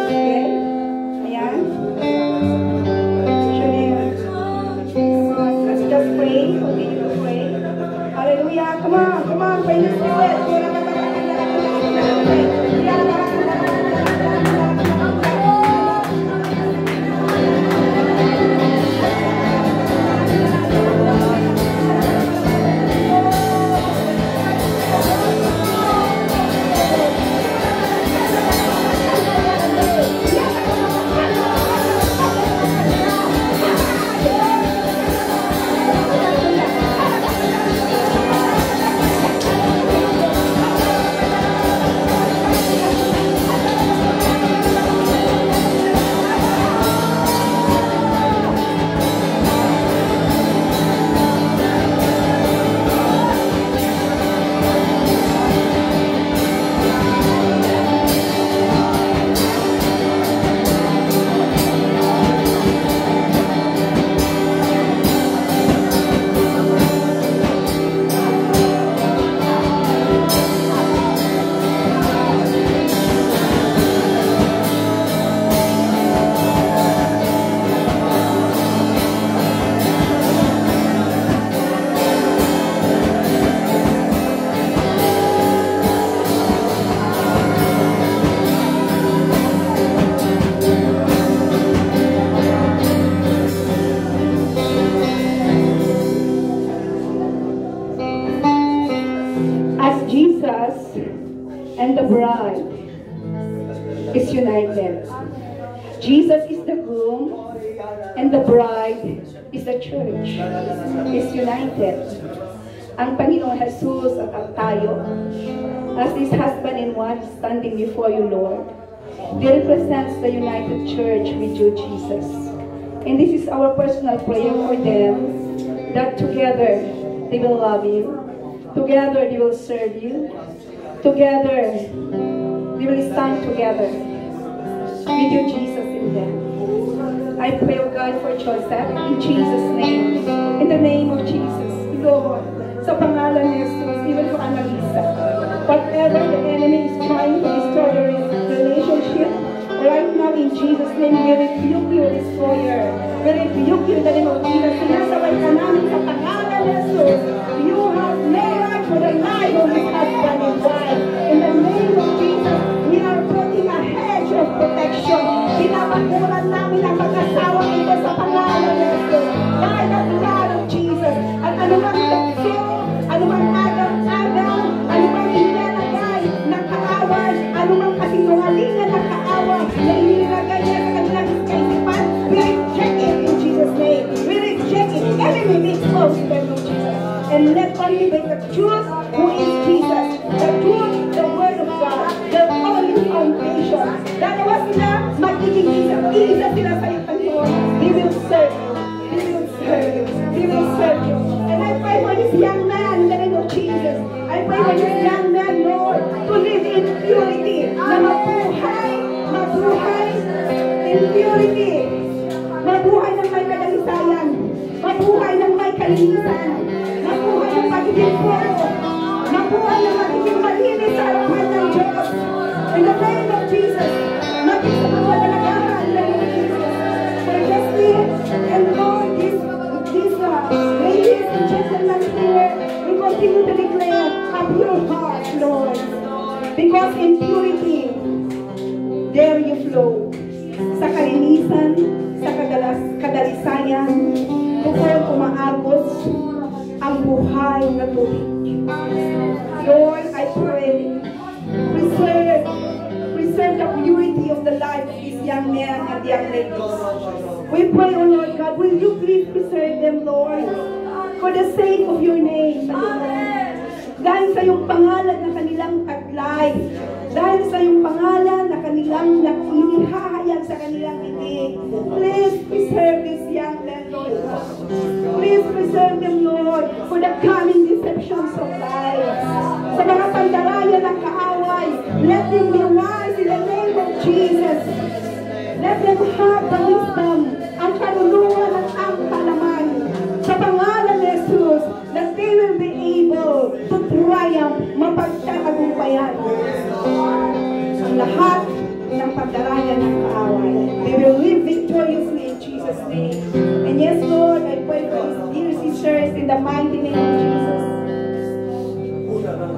Okay? Ayan. Come on, let's just pray. Continue to pray. Hallelujah. Come on, pray the Spirit. And the bride is united. Jesus is the groom, and the bride is the church. Is united. Ang Panginoong Jesus at tayo, as this husband and wife standing before you, Lord, they represents the united church with you, Jesus. And this is our personal prayer for them, that together they will love you, together they will serve you, together, we will stand together with you, Jesus, in them. I pray, O God, for Joseph, in Jesus' name, in the name of Jesus, Lord, sa pangalan ni Jesus, even for Annalisa, whatever the enemy is trying to destroy your relationship, right now, in Jesus' name, we rebuke you, destroyer. We rebuke you in the name of Jesus. Sinasabay ka namin sa pangalan ni Jesus. You have no right for the life of his husband and wife. In the name of Jesus, we are putting a hedge of protection. Pinapakulan namin ang mag-asawa ito sa pangalan ni Jesus. By the blood of Jesus. At anumang tukso, anumang agaw-agaw, anumang inilagay na kaaway, anumang kasinungalingan na kaaway na inilagay niya sa kanilang kaisipan, we reject it in Jesus' name. We reject it. Enemy be exposed in the name of Jesus. And let only be the truth who is Jesus. The truth, the word of God, the only foundation. Dahil was sila magiging isa sila sa iyong Lord. He will serve you. He will serve you. He will serve you. And I pray for this young man in the name of Jesus. I pray for this young man, Lord, to live in purity. Na mabuhay in purity. Mabuhay ng may kadalisayan. Mabuhay ng may kalinisan. Mabuhay ng magiging puro. Mabuhay ng magiging malinis sa harapan ng Diyos. In the name of Jesus, maging sa mga dalagahan in the name of Jesus. For Justy and Lord, these ladies and gentlemen here, we continue to declare a pure heart, Lord. Because in purity, there you flow. Sa kalinisan, sa kadalisayan, doon umaagos ang buhay na tubig. Lord, I pray, preserve the purity of the life of these young men and young ladies. We pray, O Lord God, will you please preserve them, Lord, for the sake of your name, dahil sa iyong pangalan na kanilang taglay, dahil sa iyong pangalan na kanilang inihahayag sa kanilang bibig. Please preserve this young men, Lord. Please preserve them, Lord, for the coming deceptions of life. Sa mga pandaraya ng kaaway, let them be wise in the name of Jesus. Let them have the wisdom, ang karunungan at ang kalaman. Sa pangalan ni Jesus, that they will be able kayang mapagtatagumpayan ang lahat ng pagdaraya ng kaaway. We will live victoriously in Jesus' name. And yes, Lord, I pray for these dear sisters in the mighty name of Jesus.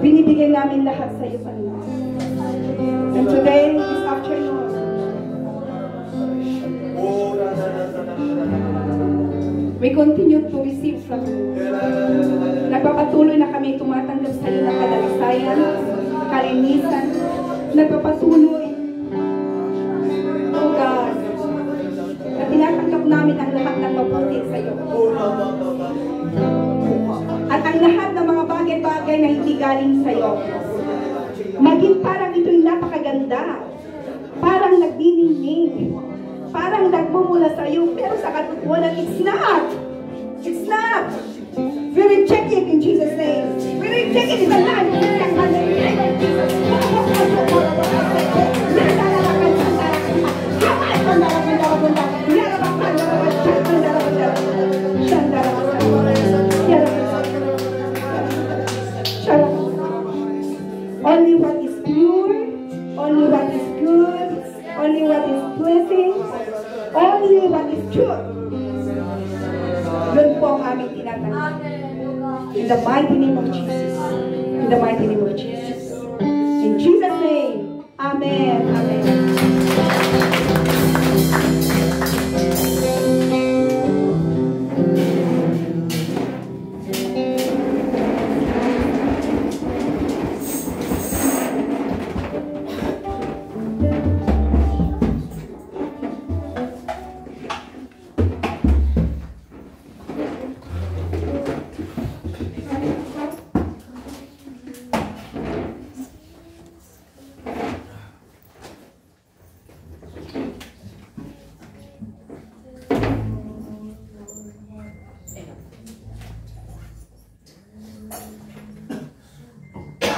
Binibigyan namin lahat sa iyo, Panginoon. And today, this afternoon, we continue to receive from you. Nagpapatuloy na kami tumatanggap sa iyo ng kadalisayan, kalinisan. Nagpapatuloy, oh God, na tinatanggap namin ang lahat ng mabuti sa iyo. At ang lahat ng mga bagay-bagay na hindi galing sa iyo. Maging parang ito'y napakaganda. Parang nagniningning. Parang nagmumula sa iyo. Pero sa katotohanan, it's not. It's not. We reject it in Jesus' name. We reject it in the name of Jesus. Only what is pure, only what is good, only what is pleasing, only what is true. Yun po ang aming tinatanggap. In the mighty name of Jesus. In the mighty name of Jesus. In Jesus' name. Amen. Amen.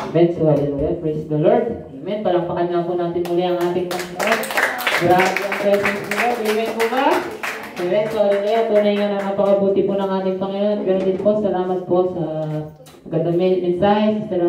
Amen. So, hallelujah. Praise the Lord. Amen. Palakpakan nga po natin muli ang ating Panginoon. Grabe ang presence ni Lord. Amen po ba? Amen. So, hallelujah. Tunay nga na napakabuti po ng ating Panginoon. Ganun din po. Salamat po sa magandang mensahe. Salamat.